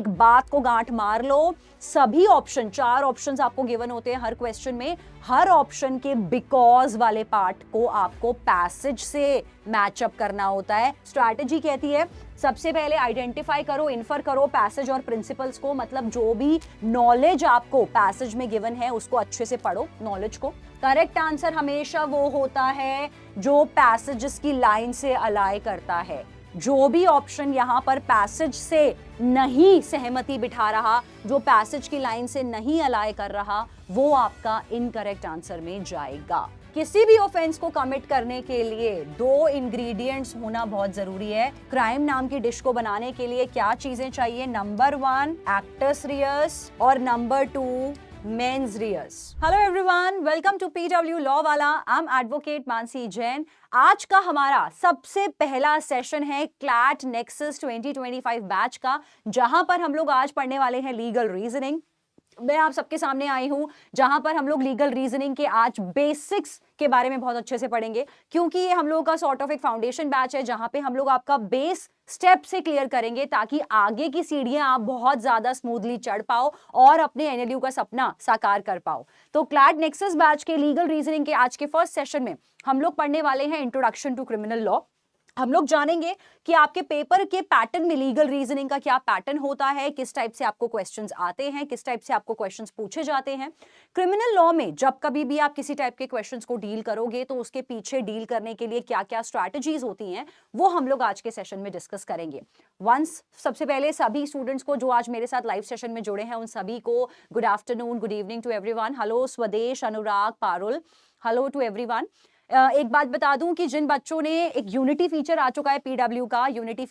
एक बात को गांठ मार लो, सभी ऑप्शन, 4 ऑप्शंस आपको गिवन होते हैं हर क्वेश्चन में, हर ऑप्शन के बिकॉज वाले पार्ट को आपको पैसेज से मैचअप करना होता है। स्ट्रैटेजी कहती है सबसे पहले आइडेंटिफाई करो, इन्फर करो पैसेज और प्रिंसिपल्स को, मतलब जो भी नॉलेज आपको पैसेज में गिवन है उसको अच्छे से पढ़ो, नॉलेज को। करेक्ट आंसर हमेशा वो होता है जो पैसेजेस की लाइन से अलाइ करता है। जो भी ऑप्शन यहां पर पैसेज से नहीं सहमति बिठा रहा, जो पैसेज की लाइन से नहीं अलाइ कर रहा, वो आपका इनकरेक्ट आंसर में जाएगा। किसी भी ऑफेंस को कमिट करने के लिए 2 इंग्रेडिएंट्स होना बहुत जरूरी है। क्राइम नाम की डिश को बनाने के लिए क्या चीजें चाहिए? नंबर 1 एक्टर्स रियर्स और नंबर 2 mens rea. Hello everyone, welcome to PW law वाला। I am advocate Mansi Jain. आज का हमारा सबसे पहला सेशन है क्लैट नेक्सस 2025 बैच का, जहां पर हम लोग आज पढ़ने वाले हैं लीगल रीजनिंग। मैं आप सबके सामने आई हूं जहां पर हम लोग लीगल रीजनिंग के आज बेसिक्स के बारे में बहुत अच्छे से पढ़ेंगे, क्योंकि ये हम लोगों का सॉर्ट ऑफ एक फाउंडेशन बैच है जहां पे हम लोग आपका बेस स्टेप से क्लियर करेंगे ताकि आगे की सीढ़ियां आप बहुत ज्यादा स्मूथली चढ़ पाओ और अपने एनएलयू का सपना साकार कर पाओ। तो क्लैट नेक्सस बैच के लीगल रीजनिंग के आज के फर्स्ट सेशन में हम लोग पढ़ने वाले हैं इंट्रोडक्शन टू क्रिमिनल लॉ। हम लोग जानेंगे कि आपके पेपर के पैटर्न में लीगल रीजनिंग का क्या पैटर्न होता है, किस टाइप से आपको क्वेश्चंस आते हैं, किस टाइप से आपको क्वेश्चंस पूछे जाते हैं। क्रिमिनल लॉ में जब कभी भी आप किसी टाइप के क्वेश्चंस को डील करोगे तो उसके पीछे डील करने के लिए क्या क्या स्ट्रैटेजीज होती हैं, वो हम लोग आज के सेशन में डिस्कस करेंगे। सबसे पहले सभी स्टूडेंट्स को जो आज मेरे साथ लाइव सेशन में जुड़े हैं उन सभी को good afternoon, good evening to everyone. Hello Swadesh, Anurag, Parul, hello to everyone. एक बात बता दूं कि जिन बच्चों ने एक यूनिटी फीचर आ चुका है पीडब्ल्यू का, यूनिटी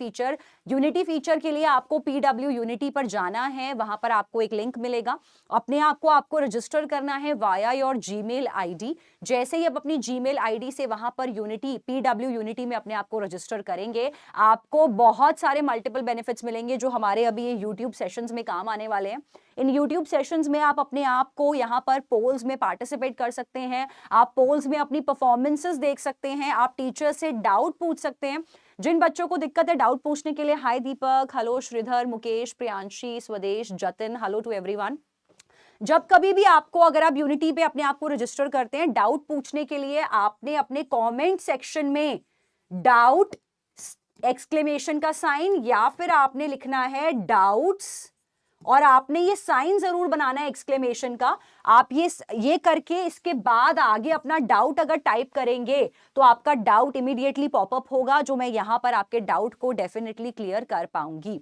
फीचर के लिए आपको पीडब्ल्यू यूनिटी पर जाना है। वहां पर आपको एक लिंक मिलेगा, अपने आप को आपको रजिस्टर करना है वाया योर जीमेल आईडी। जैसे ही आप अपनी जीमेल आईडी से वहां पर यूनिटी, पीडब्ल्यू यूनिटी में अपने आप को रजिस्टर करेंगे, आपको बहुत सारे मल्टीपल बेनिफिट्स मिलेंगे जो हमारे अभी ये यूट्यूब सेशंस में काम आने वाले हैं। इन यूट्यूब सेशंस में आप अपने आप को यहाँ पर पोल्स में पार्टिसिपेट कर सकते हैं, आप पोल्स में अपनी परफॉर्मेंसेस देख सकते हैं, आप टीचर से डाउट पूछ सकते हैं। जिन बच्चों को दिक्कत है डाउट पूछने के लिए, हाय दीपक, हेलो श्रीधर, मुकेश, प्रियांशी, स्वदेश, जतिन, हेलो टू एवरीवन। जब कभी भी आपको, अगर आप यूनिटी पे अपने आप को रजिस्टर करते हैं डाउट पूछने के लिए, आपने अपने कमेंट सेक्शन में डाउट एक्सक्लेमेशन का साइन या फिर आपने लिखना है डाउट्स, और आपने ये साइन जरूर बनाना है एक्सक्लेमेशन का। आप ये करके इसके बाद आगे अपना डाउट अगर टाइप करेंगे तो आपका डाउट इमीडिएटली पॉपअप होगा, जो मैं यहां पर आपके डाउट को डेफिनेटली क्लियर कर पाऊंगी।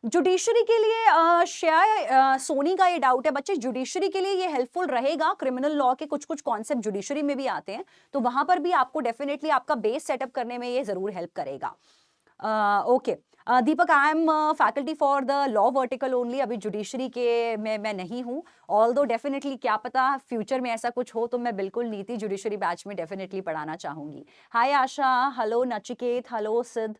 जुडिशरी के लिए सोनी का ये डाउट है बच्चे, जुडिशरी के लिए ये हेल्पफुल रहेगा। क्रिमिनल लॉ के कुछ कुछ कॉन्सेप्ट जुडिशरी में भी आते हैं, तो वहां पर भी आपको डेफिनेटली आपका बेस सेटअप करने में ये जरूर हेल्प करेगा। Okay Deepak, I am faculty for the law vertical only. अभी जुडिशरी के मैं नहीं हूँ, ऑल्दो डेफिनेटली क्या पता फ्यूचर में ऐसा कुछ हो तो मैं बिल्कुल नीति जुडिशरी बैच में डेफिनेटली पढ़ाना चाहूंगी। हाय आशा, हेलो नचिकेत, हेलो सिद्ध,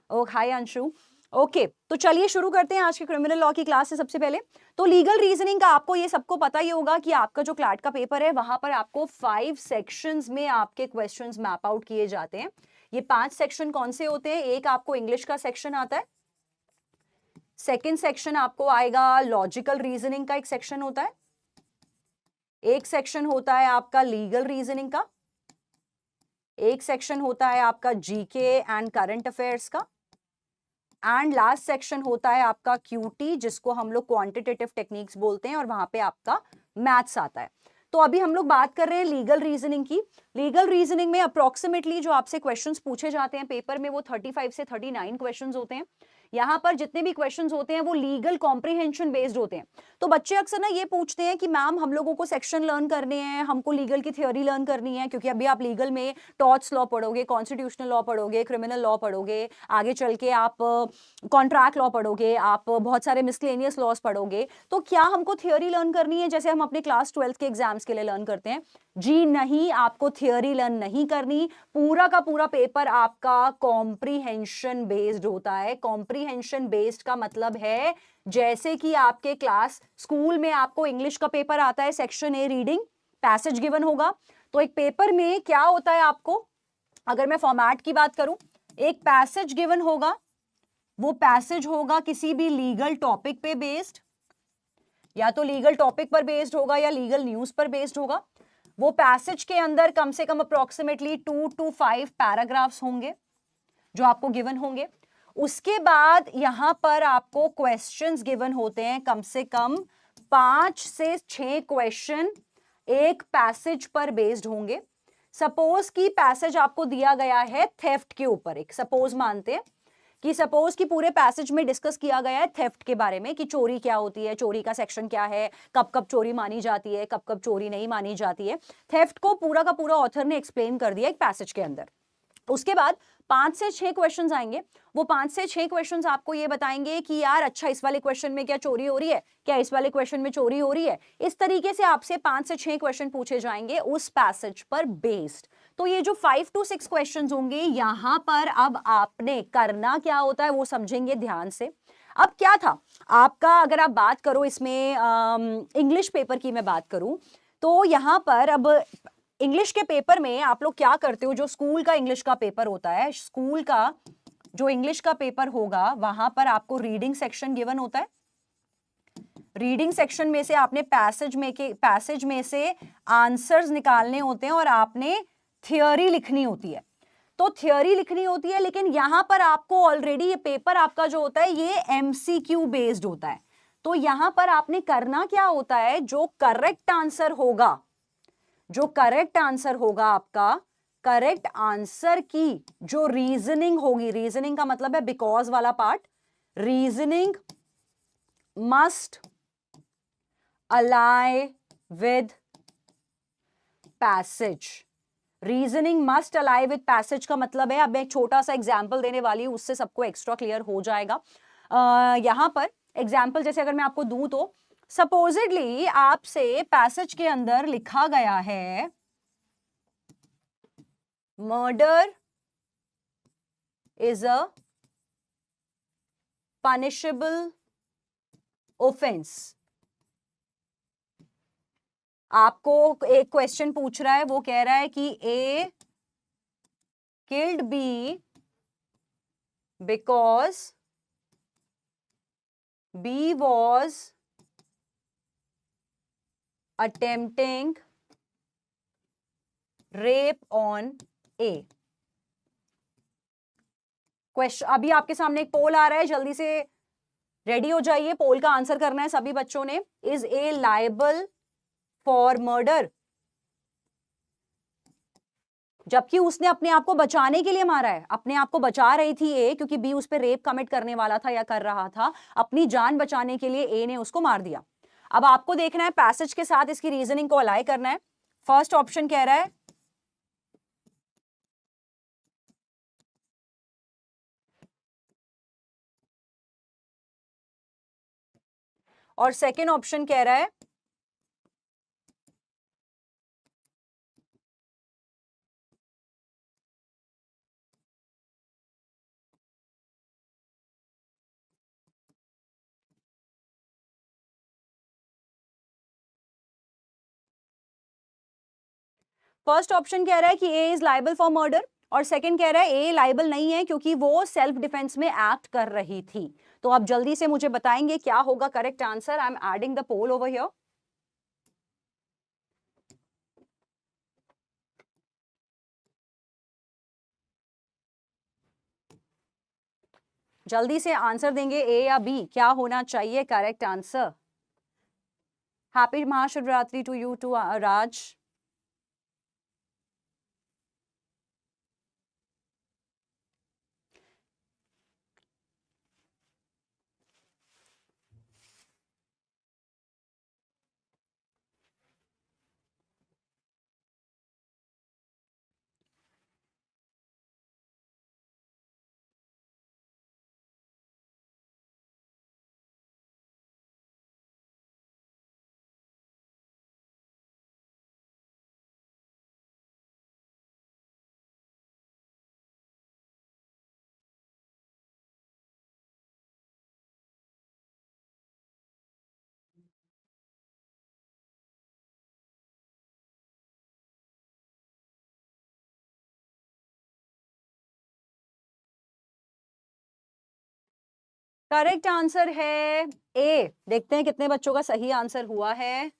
ओ हाय अंशु। ओके तो चलिए शुरू करते हैं आज के क्रिमिनल लॉ की क्लास से। सबसे पहले तो लीगल रीजनिंग का आपको ये सबको पता ही होगा कि आपका जो क्लैट का पेपर है वहां पर आपको 5 सेक्शंस में आपके क्वेश्चंस मैप आउट किए जाते हैं। ये 5 सेक्शन कौन से होते हैं? एक आपको इंग्लिश का सेक्शन आता है, सेकंड सेक्शन आपको आएगा लॉजिकल रीजनिंग का एक सेक्शन होता है, एक सेक्शन होता है आपका लीगल रीजनिंग का, एक सेक्शन होता है आपका जीके एंड करंट अफेयर्स का, एंड लास्ट सेक्शन होता है आपका क्यूटी जिसको हम लोग क्वांटिटेटिव टेक्निक्स बोलते हैं, और वहां पे आपका मैथ्स आता है। तो अभी हम लोग बात कर रहे हैं लीगल रीजनिंग की। लीगल रीजनिंग में अप्रोक्सीमेटली जो आपसे क्वेश्चंस पूछे जाते हैं पेपर में वो 35 से 39 क्वेश्चंस होते हैं। यहाँ पर जितने भी क्वेश्चंस होते हैं वो लीगल कॉम्प्रिहेंशन बेस्ड होते हैं। तो बच्चे अक्सर ना ये पूछते हैं कि मैम हम लोगों को सेक्शन लर्न करने हैं, हमको लीगल की थ्योरी लर्न करनी है, क्योंकि अभी आप लीगल में टॉर्ट्स लॉ पढ़ोगे, कॉन्स्टिट्यूशनल लॉ पढ़ोगे, क्रिमिनल लॉ पढ़ोगे, आगे चल के आप कॉन्ट्रैक्ट लॉ पढ़ोगे, आप बहुत सारे मिसलेनियस लॉज पढ़ोगे। तो क्या हमको थ्योरी लर्न करनी है जैसे हम अपने क्लास 12 के एग्जाम्स के लिए लर्न करते हैं? जी नहीं, आपको थ्योरी लर्न नहीं करनी। पूरा का पूरा पेपर आपका कॉम्प्रिहेंशन बेस्ड होता है। कॉम्प्रिहेंशन बेस्ड का मतलब है जैसे कि आपके क्लास स्कूल में आपको इंग्लिश का पेपर आता है, section A reading, passage given होगा, तो एक पेपर में क्या होता है आपको, अगर मैं फॉर्मेट की बात करूं, एक पैसेज गिवन होगा वो पैसेज होगा किसी भी लीगल टॉपिक पे बेस्ड, या तो लीगल टॉपिक पर बेस्ड होगा या लीगल न्यूज पर बेस्ड होगा। वो पैसेज के अंदर कम से कम अप्रोक्सीमेटली 2 to 5 पैराग्राफ्स होंगे जो आपको गिवन होंगे। उसके बाद यहां पर आपको क्वेश्चंस गिवन होते हैं, कम से कम 5 से 6 क्वेश्चन एक पैसेज पर बेस्ड होंगे। सपोज की पैसेज आपको दिया गया है थेफ्ट के ऊपर, एक सपोज मानते हैं कि सपोज कि पूरे पैसेज में डिस्कस किया गया है थेफ्ट के बारे में कि चोरी क्या होती है, चोरी का सेक्शन क्या है, कब कब चोरी मानी जाती है, कब कब चोरी नहीं मानी जाती है। थेफ्ट को पूरा का पूरा ऑथर ने एक्सप्लेन कर दिया एक पैसेज के अंदर। उसके बाद 5 से 6 क्वेश्चंस आएंगे। वो 5 से 6 क्वेश्चंस आपको ये बताएंगे कि यार अच्छा इस वाले क्वेश्चन में क्या चोरी हो रही है, क्या इस वाले क्वेश्चन में चोरी हो रही है। इस तरीके से आपसे 5 से 6 क्वेश्चन पूछे जाएंगे उस पैसेज पर बेस्ड। तो ये जो 5 to 6 क्वेश्चंस होंगे यहां पर अब आपने करना क्या होता है वो समझेंगे ध्यान से। अब क्या था आपका, अगर आप बात करो इसमें इंग्लिश पेपर की मैं बात करूं तो यहां पर अब इंग्लिश के पेपर में आप लोग क्या करते हो, जो स्कूल का इंग्लिश का पेपर होता है, स्कूल का जो इंग्लिश का पेपर होगा वहां पर आपको रीडिंग सेक्शन गिवन होता है। रीडिंग सेक्शन में से आपने पैसेज में से आंसर्स निकालने होते हैं और आपने थियोरी लिखनी होती है। तो थियोरी लिखनी होती है, लेकिन यहां पर आपको ऑलरेडी ये पेपर आपका जो होता है ये एमसीक्यू बेस्ड होता है। तो यहां पर आपने करना क्या होता है, जो करेक्ट आंसर होगा, जो करेक्ट आंसर होगा आपका, करेक्ट आंसर की जो रीजनिंग होगी, रीजनिंग का मतलब है बिकॉज वाला part, reasoning must Alai with passage. Reasoning must Alai with passage का मतलब है, अब मैं एक छोटा सा एग्जाम्पल देने वाली हूं, उससे सबको एक्स्ट्रा क्लियर हो जाएगा। यहां पर एग्जाम्पल जैसे अगर मैं आपको दूं तो सपोजिडली आपसे पैसेज के अंदर लिखा गया है murder is a punishable offence. आपको एक क्वेश्चन पूछ रहा है, वो कह रहा है कि A killed B because B was attempting rape on A. Question अभी आपके सामने एक पोल आ रहा है, जल्दी से रेडी हो जाइए, पोल का आंसर करना है सभी बच्चों ने। Is a liable for murder, जबकि उसने अपने आप को बचाने के लिए मारा है, अपने आप को बचा रही थी ए, क्योंकि बी उस पर रेप कमिट करने वाला था या कर रहा था, अपनी जान बचाने के लिए ए ने उसको मार दिया। अब आपको देखना है पैसेज के साथ इसकी रीजनिंग को अलाइ करना है। फर्स्ट ऑप्शन कह रहा है और सेकेंड ऑप्शन कह रहा है फर्स्ट ऑप्शन कह रहा है कि ए इज लाइबल फॉर मर्डर, और सेकंड कह रहा है ए लाइबल नहीं है क्योंकि वो सेल्फ डिफेंस में एक्ट कर रही थी। तो आप जल्दी से मुझे बताएंगे क्या होगा correct answer. I am adding the poll over here. जल्दी से आंसर देंगे, ए या बी, क्या होना चाहिए correct answer. Happy Mahashivratri to you too Raj. Correct answer है ए। देखते हैं कितने बच्चों का सही आंसर हुआ है।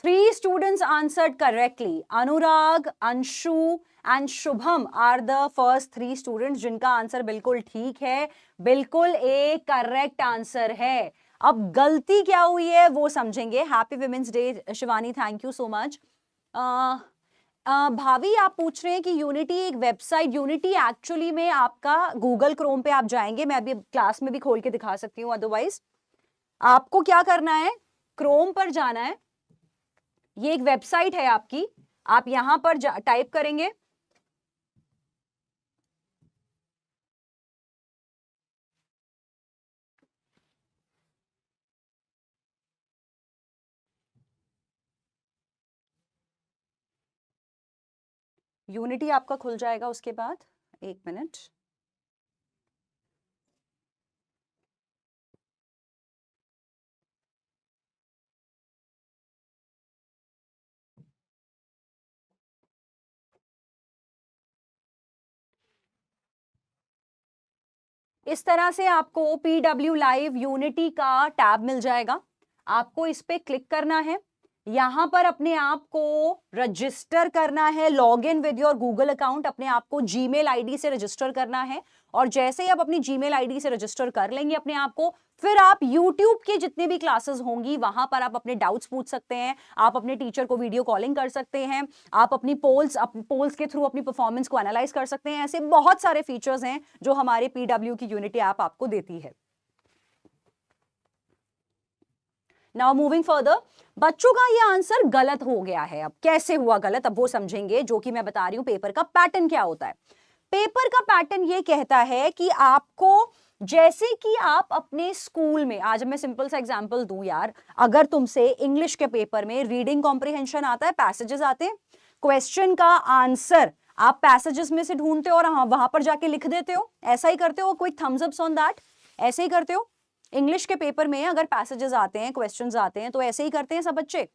3 students answered correctly. Anurag, Anshu and Shubham are the first 3 students जिनका आंसर बिल्कुल ठीक है, बिल्कुल एक करेक्ट आंसर है। अब गलती क्या हुई है वो समझेंगे। Happy women's day Shivani, thank you so much. भाभी आप पूछ रहे हैं कि यूनिटी एक वेबसाइट, यूनिटी एक्चुअली में आपका गूगल क्रोम पे आप जाएंगे, मैं अभी क्लास में भी खोल के दिखा सकती हूँ, अदरवाइज आपको क्या करना है, क्रोम पर जाना है। ये एक वेबसाइट है आपकी, आप यहां पर टाइप करेंगे यूनिटी, आपका खुल जाएगा उसके बाद। एक मिनट, इस तरह से आपको PW लाइव यूनिटी का टैब मिल जाएगा। आपको इस पे क्लिक करना है, यहां पर अपने आप को रजिस्टर करना है, log in with your Google account, अपने आप को जीमेल आईडी से रजिस्टर करना है। और जैसे ही आप अपनी जीमेल आईडी से रजिस्टर कर लेंगे अपने आप को, फिर आप YouTube के जितने भी क्लासेस होंगी वहां पर आप अपने डाउट्स पूछ सकते हैं, आप अपने टीचर को वीडियो कॉलिंग कर सकते हैं, आप अपनी पोल्स के थ्रू अपनी परफॉर्मेंस को एनालाइज कर सकते हैं। ऐसे बहुत सारे फीचर्स हैं जो हमारे PW की यूनिटी ऐप आपको देती है। नाउ मूविंग फर्दर, बच्चों का ये आंसर गलत हो गया है। अब कैसे हुआ गलत, अब वो समझेंगे, जो कि मैं बता रही हूं पेपर का पैटर्न क्या होता है। पेपर का पैटर्न ये कहता है कि आपको, जैसे कि आप अपने स्कूल में, आज मैं सिंपल सा एग्जांपल दूं यार, अगर तुमसे इंग्लिश के पेपर में रीडिंग कॉम्प्रिहेंशन आता है, पैसेजेस आते हैं, क्वेश्चन का आंसर आप पैसेजेस में से ढूंढते हो और वहां पर जाके लिख देते हो, ऐसा ही करते हो। Quick thumbs ups on that, ऐसे ही करते हो। इंग्लिश के पेपर में अगर पैसेजेस आते हैं, क्वेश्चंस आते हैं, तो ऐसे ही करते हैं सब बच्चे।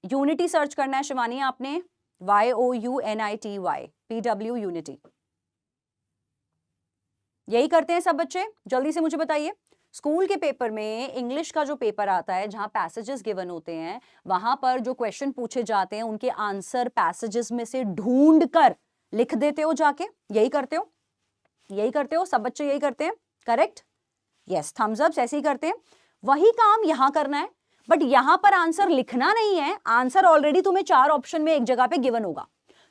यूनिटी सर्च करना है शिवानी आपने, YOUNITY, PW यूनिटी, यही करते हैं सब बच्चे। जल्दी से मुझे बताइए, स्कूल के पेपर में इंग्लिश का जो पेपर आता है, जहां पैसेजेस गिवन होते हैं, वहां पर जो क्वेश्चन पूछे जाते हैं उनके आंसर पैसेजेस में से ढूंढ कर लिख देते हो जाके, यही करते हो, यही करते हो सब बच्चे, यही करते हैं, करेक्ट, यस, थम्स अप, ऐसे ही करते हैं। वही काम यहां करना है, बट यहां पर आंसर लिखना नहीं है, आंसर ऑलरेडी तुम्हें 4 ऑप्शन में एक जगह पे गिवन होगा,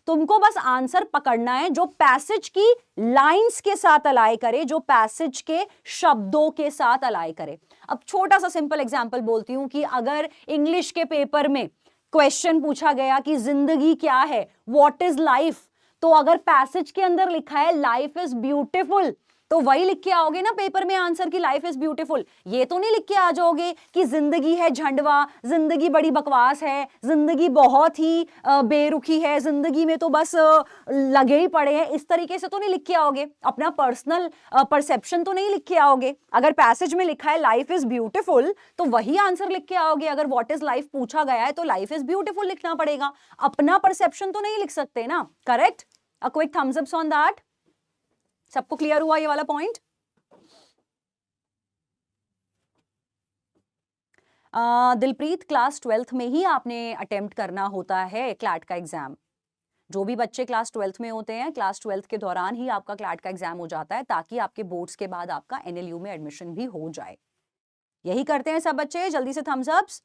तुमको बस आंसर पकड़ना है जो पैसेज की लाइंस के साथ अलाइ करे, जो पैसेज के शब्दों के साथ अलाइ करे। अब छोटा सा सिंपल एग्जांपल बोलती हूं कि अगर इंग्लिश के पेपर में क्वेश्चन पूछा गया कि जिंदगी क्या है, व्हाट इज लाइफ, तो अगर पैसेज के अंदर लिखा है लाइफ इज ब्यूटीफुल, तो वही लिख के आओगे ना पेपर में आंसर की लाइफ इज ब्यूटीफुल। ये तो नहीं लिख के आ जाओगे कि जिंदगी है झंडवा, जिंदगी बड़ी बकवास है, जिंदगी बहुत ही बेरुखी है, जिंदगी में तो बस लगे ही पड़े हैं, इस तरीके से तो नहीं लिख के आओगे। अपना पर्सनल परसेप्शन तो नहीं लिख के आओगे। अगर पैसेज में लिखा है लाइफ इज ब्यूटीफुल, तो वही आंसर लिख के आओगे। अगर व्हाट इज लाइफ पूछा गया है तो लाइफ इज ब्यूटीफुल लिखना पड़ेगा, अपना परसेप्शन तो नहीं लिख सकते ना, correct. A quick thumbs ups on that. सबको क्लियर हुआ ये वाला पॉइंट? दिलप्रीत, क्लास 12th में ही आपने अटेम्प्ट करना होता है क्लैट का एग्जाम। जो भी बच्चे क्लास 12th में होते हैं, क्लास 12th के दौरान ही आपका क्लैट का एग्जाम हो जाता है, ताकि आपके बोर्ड्स के बाद आपका NLU में एडमिशन भी हो जाए। यही करते हैं सब बच्चे, जल्दी से थम्स अप्स।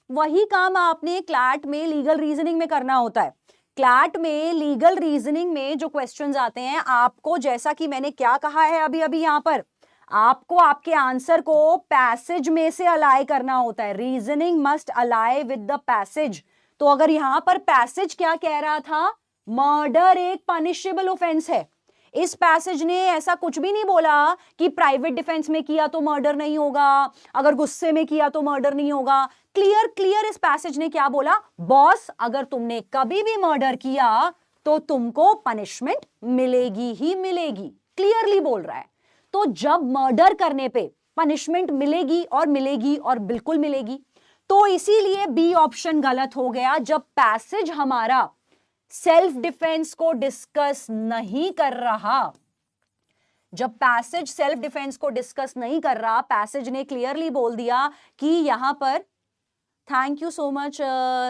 वही काम आपने क्लैट में लीगल रीजनिंग में करना होता है। क्लैट में लीगल रीजनिंग में जो क्वेश्चंस आते हैं, आपको, जैसा कि मैंने क्या कहा है अभी अभी यहां पर, आपको आपके आंसर को पैसेज में से अलाइ करना होता है। रीजनिंग मस्ट अलाइ विद द पैसेज। तो अगर यहां पर पैसेज क्या कह रहा था, मर्डर एक पनिशेबल ऑफेंस है, इस पैसेज ने ऐसा कुछ भी नहीं बोला कि प्राइवेट डिफेंस में किया तो मर्डर नहीं होगा, अगर गुस्से में किया तो मर्डर नहीं होगा। क्लियर इस पैसेज ने क्या बोला, बॉस अगर तुमने कभी भी मर्डर किया तो तुमको पनिशमेंट मिलेगी ही मिलेगी, क्लियरली बोल रहा है। तो जब मर्डर करने पे पनिशमेंट मिलेगी और बिल्कुल मिलेगी, तो इसीलिए बी ऑप्शन गलत हो गया। जब पैसेज हमारा सेल्फ डिफेंस को डिस्कस नहीं कर रहा, जब पैसेज सेल्फ डिफेंस को डिस्कस नहीं कर रहा, पैसेज ने क्लियरली बोल दिया कि यहां पर, thank you so much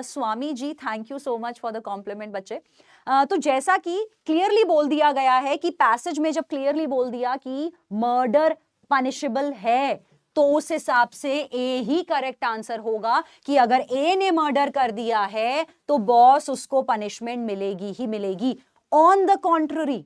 Swami ji, thank you so much for the compliment बच्चे। तो जैसा कि क्लियरली बोल दिया गया है कि पैसेज में जब क्लियरली बोल दिया कि मर्डर पनिशेबल है, तो उस हिसाब से ए ही करेक्ट आंसर होगा कि अगर ए ने मर्डर कर दिया है तो बॉस उसको पनिशमेंट मिलेगी ही मिलेगी। ऑन द कॉन्ट्ररी,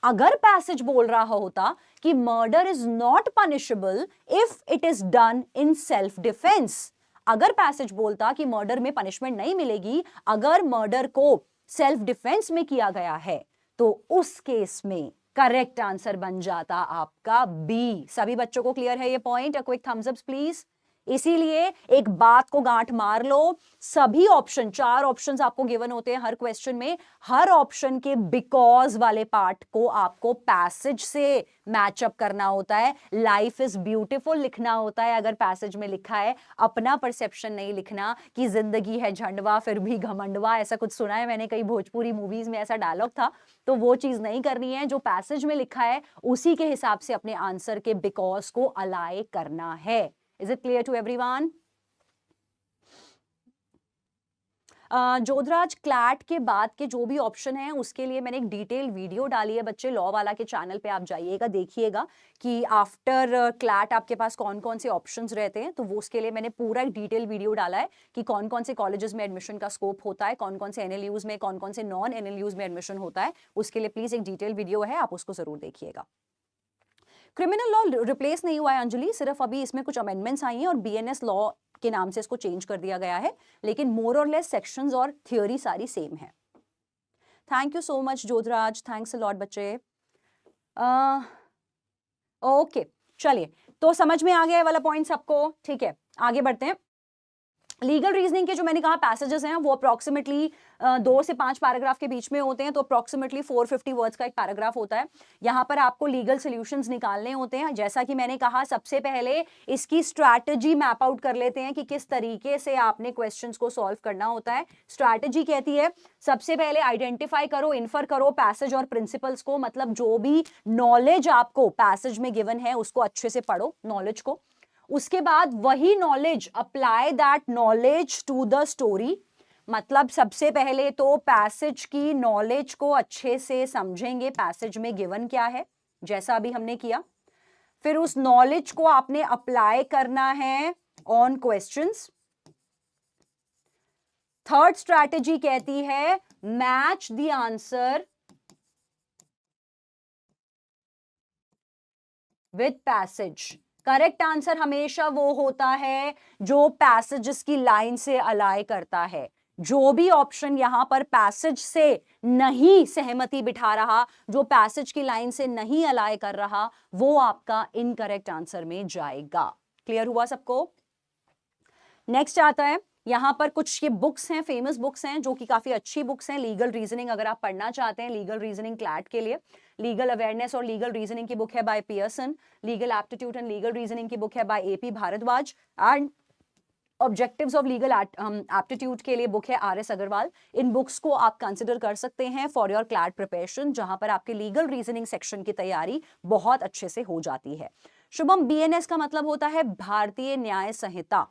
अगर पैसेज बोल रहा होता कि murder is not punishable if it is done in self defence, अगर पैसेज बोलता कि मर्डर में पनिशमेंट नहीं मिलेगी अगर मर्डर को सेल्फ डिफेंस में किया गया है, तो उस केस में करेक्ट आंसर बन जाता आपका बी। सभी बच्चों को क्लियर है ये point? Quick thumbs up please. इसीलिए एक बात को गांठ मार लो, सभी ऑप्शन, 4 ऑप्शंस आपको गिवन होते हैं हर क्वेश्चन में, हर ऑप्शन के बिकॉज वाले पार्ट को आपको पैसेज से मैचअप करना होता है। लाइफ इज ब्यूटीफुल लिखना होता है अगर पैसेज में लिखा है, अपना परसेप्शन नहीं लिखना कि जिंदगी है झंडवा फिर भी घमंडवा, ऐसा कुछ सुना है मैंने कई भोजपुरी मूवीज में, ऐसा डायलॉग था। तो वो चीज नहीं करनी है, जो पैसेज में लिखा है उसी के हिसाब से अपने आंसर के बिकॉज को अलाय करना है। Is it clear to everyone? Jodhraj, CLAT के बाद के जो भी ऑप्शन है उसके लिए मैंने एक डिटेल वीडियो डाली है बच्चे, लॉ वाला के चैनल पे आप जाइएगा, देखिएगा कि आफ्टर क्लैट आपके पास कौन कौन से ऑप्शंस रहते हैं। तो वो उसके लिए मैंने पूरा एक डिटेल वीडियो डाला है कि कौन कौन से कॉलेजेस में एडमिशन का स्कोप होता है, कौन कौन से एनएलयूज में, कौन कौन से नॉन एनएलयूज में एडमिशन होता है। उसके लिए प्लीज एक डिटेल वीडियो है, आप उसको जरूर देखिएगा। क्रिमिनल लॉ रिप्लेस नहीं हुआ है अंजलि, सिर्फ अभी इसमें कुछ अमेंडमेंट्स आई हैं और बीएनएस लॉ के नाम से इसको चेंज कर दिया गया है, लेकिन मोर और लेस सेक्शंस और थ्योरी सारी सेम है। Thank you so much Jodhraj, thanks a lot बच्चे। ओके चलिए, तो समझ में आ गया वाला पॉइंट सबको? ठीक है, आगे बढ़ते हैं। लीगल रीजनिंग के जो मैंने कहा पैसेजेस हैं वो अप्रोक्सीमेटली 2 से 5 पैराग्राफ के बीच में होते हैं, तो अप्रोक्सीमेटली 450 वर्ड्स का एक पैराग्राफ होता है। यहाँ पर आपको लीगल सॉल्यूशंस निकालने होते हैं। जैसा कि मैंने कहा, सबसे पहले इसकी स्ट्रैटेजी मैप आउट कर लेते हैं कि किस तरीके से आपने क्वेश्चंस को सॉल्व करना होता है। स्ट्रैटेजी कहती है सबसे पहले आइडेंटिफाई करो, इन्फर करो पैसेज और प्रिंसिपल्स को, मतलब जो भी नॉलेज आपको पैसेज में गिवन है उसको अच्छे से पढ़ो, नॉलेज को। उसके बाद वही knowledge, apply that knowledge to the story, मतलब सबसे पहले तो पैसेज की नॉलेज को अच्छे से समझेंगे, पैसेज में गिवन क्या है, जैसा अभी हमने किया। फिर उस नॉलेज को आपने अप्लाई करना है ऑन क्वेश्चंस। थर्ड स्ट्रैटेजी कहती है match the answer with passage. Correct answer हमेशा वो होता है जो पैसेजेस की लाइन से अलाय करता है। जो भी ऑप्शन यहां पर पैसेज से नहीं सहमति बिठा रहा, जो पैसेज की लाइन से नहीं अलाय कर रहा, वो आपका इनकरेक्ट आंसर में जाएगा। क्लियर हुआ सबको? नेक्स्ट आता है, यहां पर कुछ ये बुक्स हैं, फेमस बुक्स हैं जो कि काफी अच्छी बुक्स हैं। लीगल रीजनिंग अगर आप पढ़ना चाहते हैं, लीगल रीजनिंग क्लैट के लिए, लीगल अवेयरनेस और लीगल रीजनिंग की बुक है by Pearson, legal aptitude and legal reasoning की बुक है by A P Bhardwaj, and objectives of legal aptitude के लिए बुक है आरएस अग्रवाल। इन बुक्स को आप कंसिडर कर सकते हैं फॉर योर क्लैट प्रिपरेशन, जहां पर आपके लीगल रीजनिंग सेक्शन की तैयारी बहुत अच्छे से हो जाती है। शुभम, बीएनएस का मतलब होता है भारतीय न्याय संहिता।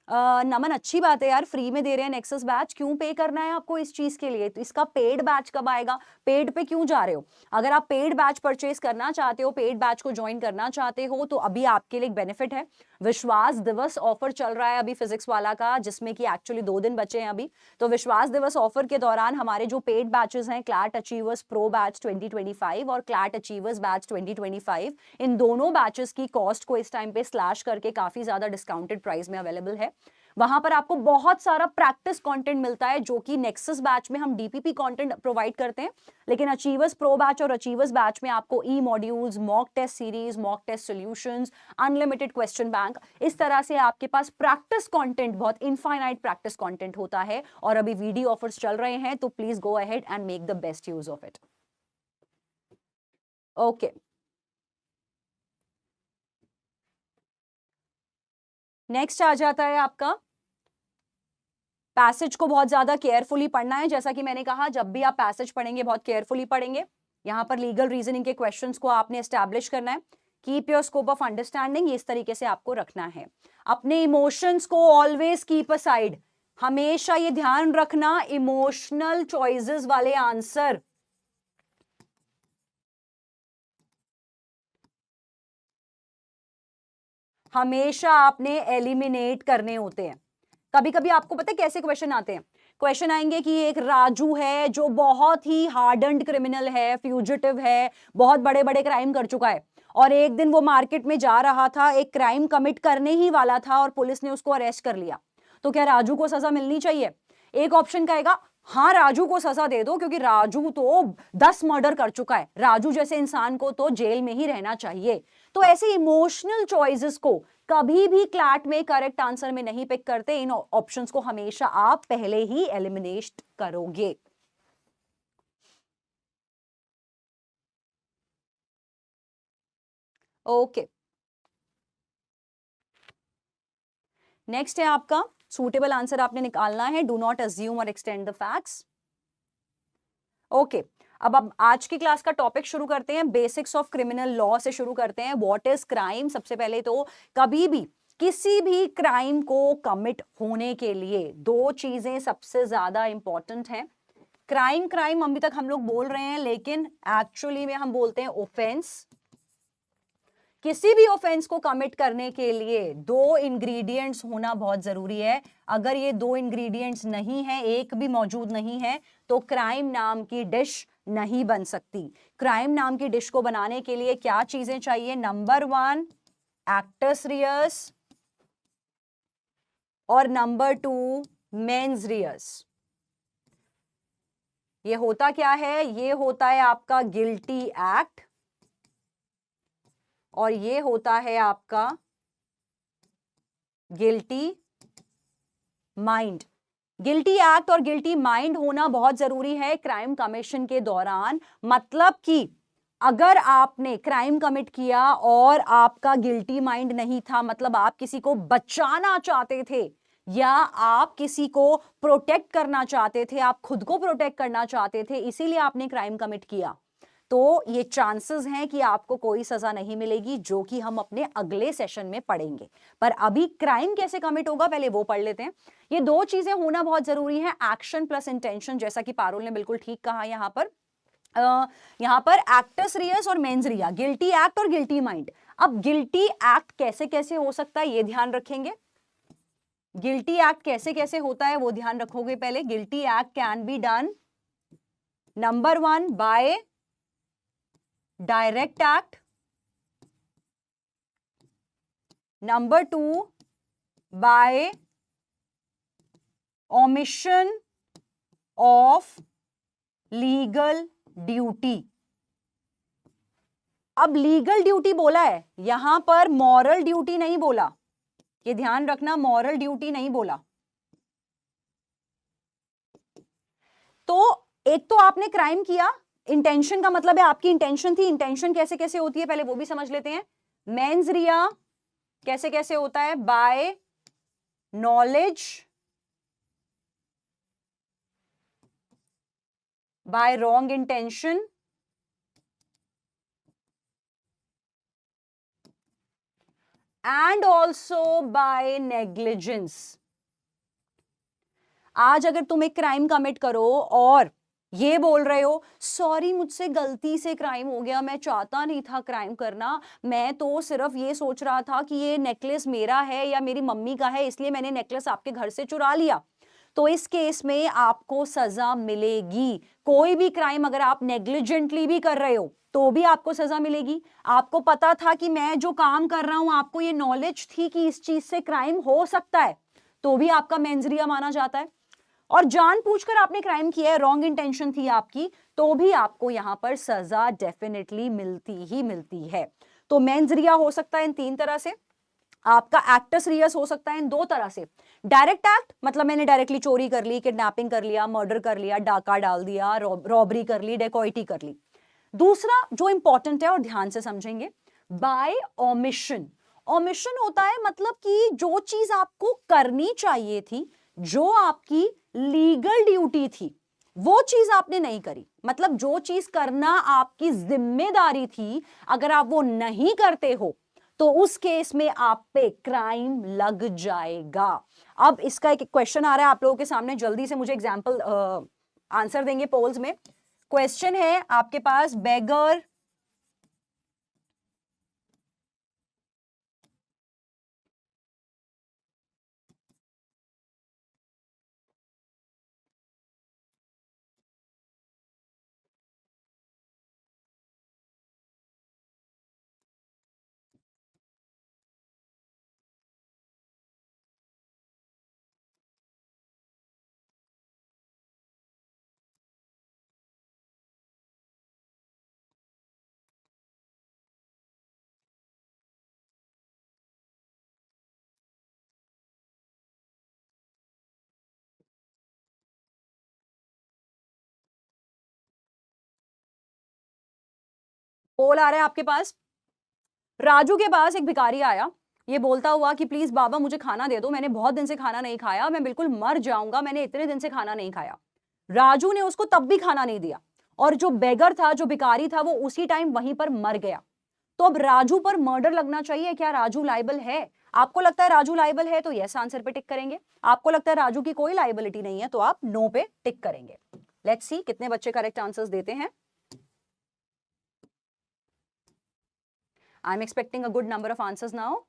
नमन, अच्छी बात है यार, फ्री में दे रहे हैं नेक्सस बैच, क्यों पे करना है आपको इस चीज के लिए? तो इसका पेड बैच कब आएगा? पेड पे क्यों जा रहे हो? अगर आप पेड बैच परचेज करना चाहते हो, पेड बैच को ज्वाइन करना चाहते हो, तो अभी आपके लिए एक बेनिफिट है, विश्वास दिवस ऑफर चल रहा है अभी फिजिक्स वाला का, जिसमें कि एक्चुअली 2 दिन बचे हैं अभी। तो विश्वास दिवस ऑफर के दौरान हमारे जो पेड बैचेस हैं, क्लैट अचीवर्स प्रो बैच 2025 और क्लैट अचीवर्स बैच 2025, इन दोनों बैचेस की कॉस्ट को इस टाइम पे स्लैश करके काफी ज्यादा डिस्काउंटेड प्राइस में अवेलेबल है। वहां पर आपको बहुत सारा प्रैक्टिस कंटेंट मिलता है, जो कि नेक्सस बैच में हम डीपीपी कंटेंट प्रोवाइड करते हैं, लेकिन अचीवर्स प्रो बैच और अचीवर्स बैच में आपको E modules, mock test series, mock test solutions, unlimited question bank, इस तरह से आपके पास प्रैक्टिस कंटेंट, बहुत इनफाइनाइट प्रैक्टिस कंटेंट होता है। और अभी वीडियो ऑफर्स चल रहे हैं, तो please go ahead and make the best use of it. Okay, next आ जाता है आपका पैसेज को बहुत ज्यादा केयरफुली पढ़ना है, जैसा कि मैंने कहा जब भी आप पैसेज पढ़ेंगे बहुत केयरफुली पढ़ेंगे। यहां पर लीगल रीजनिंग के क्वेश्चंस को आपने एस्टैब्लिश करना है। Keep your scope of understanding, इस तरीके से आपको रखना है। अपने इमोशंस को ऑलवेज कीप असाइड, हमेशा ये ध्यान रखना इमोशनल चॉइसेस वाले आंसर हमेशा आपने एलिमिनेट करने होते हैं। कभी कभी आपको पता है कैसे क्वेश्चन आते हैं? क्वेश्चन आएंगे कि एक राजू है जो बहुत ही हार्डन्ड क्रिमिनल है, फ्यूजिटिव है, बहुत बड़े बड़े क्राइम कर चुका है, और एक दिन वो मार्केट में जा रहा था, एक क्राइम कमिट करने ही वाला था और पुलिस ने उसको अरेस्ट कर लिया। तो क्या राजू को सजा मिलनी चाहिए? एक ऑप्शन कहेगा हाँ राजू को सजा दे दो, क्योंकि राजू तो 10 मर्डर कर चुका है, राजू जैसे इंसान को तो जेल में ही रहना चाहिए। तो ऐसे इमोशनल चॉइसेस को कभी भी क्लैट में करेक्ट आंसर में नहीं पिक करते। इन ऑप्शंस को हमेशा आप पहले ही एलिमिनेट करोगे। ओके, नेक्स्ट है आपका सूटेबल आंसर आपने निकालना है। डू नॉट अज्यूम और एक्सटेंड द फैक्ट्स। ओके, अब आज की क्लास का टॉपिक शुरू करते हैं। बेसिक्स ऑफ क्रिमिनल लॉ से शुरू करते हैं। What is crime? सबसे पहले तो कभी भी किसी भी क्राइम को कमिट होने के लिए दो चीजें सबसे ज्यादा इंपॉर्टेंट हैं। क्राइम क्राइम अभी तक हम लोग बोल रहे हैं, लेकिन एक्चुअली में हम बोलते हैं ऑफेंस। किसी भी ऑफेंस को कमिट करने के लिए दो इंग्रेडिएंट्स होना बहुत जरूरी है। अगर ये दो इंग्रेडिएंट्स नहीं है, एक भी मौजूद नहीं है, तो क्राइम नाम की डिश नहीं बन सकती। क्राइम नाम की डिश को बनाने के लिए क्या चीजें चाहिए? नंबर 1 एक्टस रियस और नंबर 2 मेंस रियस। ये होता क्या है? ये होता है आपका गिल्टी एक्ट और ये होता है आपका गिल्टी माइंड। गिल्टी एक्ट और गिल्टी माइंड होना बहुत जरूरी है क्राइम कमिशन के दौरान। मतलब कि अगर आपने क्राइम कमिट किया और आपका गिल्टी माइंड नहीं था, मतलब आप किसी को बचाना चाहते थे या आप किसी को प्रोटेक्ट करना चाहते थे, आप खुद को प्रोटेक्ट करना चाहते थे, इसीलिए आपने क्राइम कमिट किया, तो ये चांसेस हैं कि आपको कोई सजा नहीं मिलेगी, जो कि हम अपने अगले सेशन में पढ़ेंगे। पर अभी क्राइम कैसे कमिट होगा पहले वो पढ़ लेते हैं। ये दो चीजें होना बहुत जरूरी है, एक्शन प्लस इंटेंशन, जैसा कि पारुल ने बिल्कुल ठीक कहा। यहां पर एक्टस रियस और मेंस रिया, गिल्टी एक्ट और गिल्टी माइंड। अब गिल्टी एक्ट कैसे कैसे हो सकता है ये ध्यान रखेंगे। गिल्टी एक्ट कैसे कैसे होता है वो ध्यान रखोगे पहले। Guilty act can be done number 1 by direct act, number 2 by omission of legal duty. अब लीगल ड्यूटी बोला है, यहां पर मॉरल ड्यूटी नहीं बोला, ये ध्यान रखना, मॉरल ड्यूटी नहीं बोला। तो एक तो आपने क्राइम किया, इंटेंशन का मतलब है आपकी इंटेंशन थी। इंटेंशन कैसे कैसे होती है पहले वो भी समझ लेते हैं। मेंस रिया कैसे कैसे होता है? By knowledge, by wrong intention and also by negligence. आज अगर तुम एक क्राइम कमिट करो और ये बोल रहे हो सॉरी मुझसे गलती से क्राइम हो गया, मैं चाहता नहीं था क्राइम करना, मैं तो सिर्फ ये सोच रहा था कि ये नेकलेस मेरा है या मेरी मम्मी का है, इसलिए मैंने नेकलेस आपके घर से चुरा लिया, तो इस केस में आपको सजा मिलेगी। कोई भी क्राइम अगर आप नेग्लिजेंटली भी कर रहे हो तो भी आपको सजा मिलेगी। आपको पता था कि मैं जो काम कर रहा हूं, आपको ये नॉलेज थी कि इस चीज से क्राइम हो सकता है, तो भी आपका मेंस रिया माना जाता है। और जानबूझकर आपने क्राइम किया है, रॉन्ग इंटेंशन थी आपकी, तो भी आपको यहां पर सजा डेफिनेटली मिलती ही मिलती है। तो मेंस रिया हो सकता है इन 3 तरह से, आपका एक्टस रियस हो सकता है इन 2 तरह से। डायरेक्ट एक्ट मतलब मैंने डायरेक्टली चोरी कर ली, किडनैपिंग कर लिया, मर्डर कर लिया, डाका डाल दिया, रॉबरी कर ली, डेकॉइटी कर ली। दूसरा जो इंपॉर्टेंट है और ध्यान से समझेंगे, बाय ओमिशन। ओमिशन होता है मतलब कि जो चीज आपको करनी चाहिए थी जो आपकी लीगल ड्यूटी थी वो चीज आपने नहीं करी, मतलब जो चीज करना आपकी जिम्मेदारी थी, अगर आप वो नहीं करते हो तो उस केस में आप पे क्राइम लग जाएगा। अब इसका एक क्वेश्चन आ रहा है आप लोगों के सामने, जल्दी से मुझे एग्जांपल आंसर देंगे पोल्स में। क्वेश्चन है आपके पास, बेगर पोल आ रहा है आपके पास। राजू के पास एक भिखारी आया, ये बोलता हुआ कि प्लीज बाबा मुझे खाना दे दो, मैंने बहुत दिन से खाना नहीं खाया, मैं बिल्कुल मर जाऊंगा, मैंने इतने दिन से खाना नहीं खाया। राजू ने उसको तब भी खाना नहीं दिया, और जो बेगर था, जो भिखारी था, वो उसी टाइम वहीं पर मर गया। तो अब राजू पर मर्डर लगना चाहिए, क्या राजू लाइबल है? आपको लगता है राजू लाइबल है तो यस आंसर पे टिक करेंगे, आपको लगता है राजू की कोई लाइबिलिटी नहीं है तो आप नो पे टिक करेंगे। लेट्स सी कितने बच्चे करेक्ट आंसर्स देते हैं। I am expecting a good number of answers now.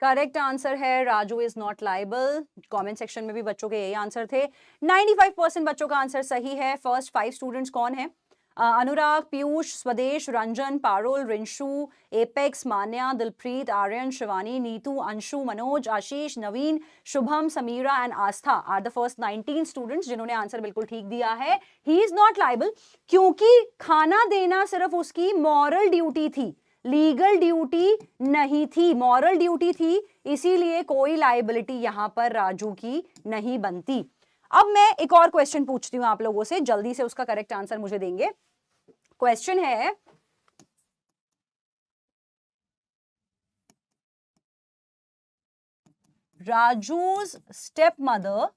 Correct answer है Raju is not liable. Comment section में भी बच्चों के यही आंसर थे। 95% बच्चों का आंसर सही है। फर्स्ट 5 स्टूडेंट्स कौन है? Anurag, Piyush, Swadesh, Ranjan, Parul, Rinshu, Apex, Manya, Dilpreet, Aryan, Shivani, Neetu, Anshu, Manoj, Ashish, Naveen, Shubham, Sameera and Aastha are the first 19 students जिन्होंने आंसर बिल्कुल ठीक दिया है। ही इज नॉट लाइबल, क्योंकि खाना देना सिर्फ उसकी मॉरल ड्यूटी थी, लीगल ड्यूटी नहीं थी, मॉरल ड्यूटी थी, इसीलिए कोई लाइबिलिटी यहां पर राजू की नहीं बनती। अब मैं एक और क्वेश्चन पूछती हूं आप लोगों से, जल्दी से उसका करेक्ट आंसर मुझे देंगे। क्वेश्चन है, राजू's stepmother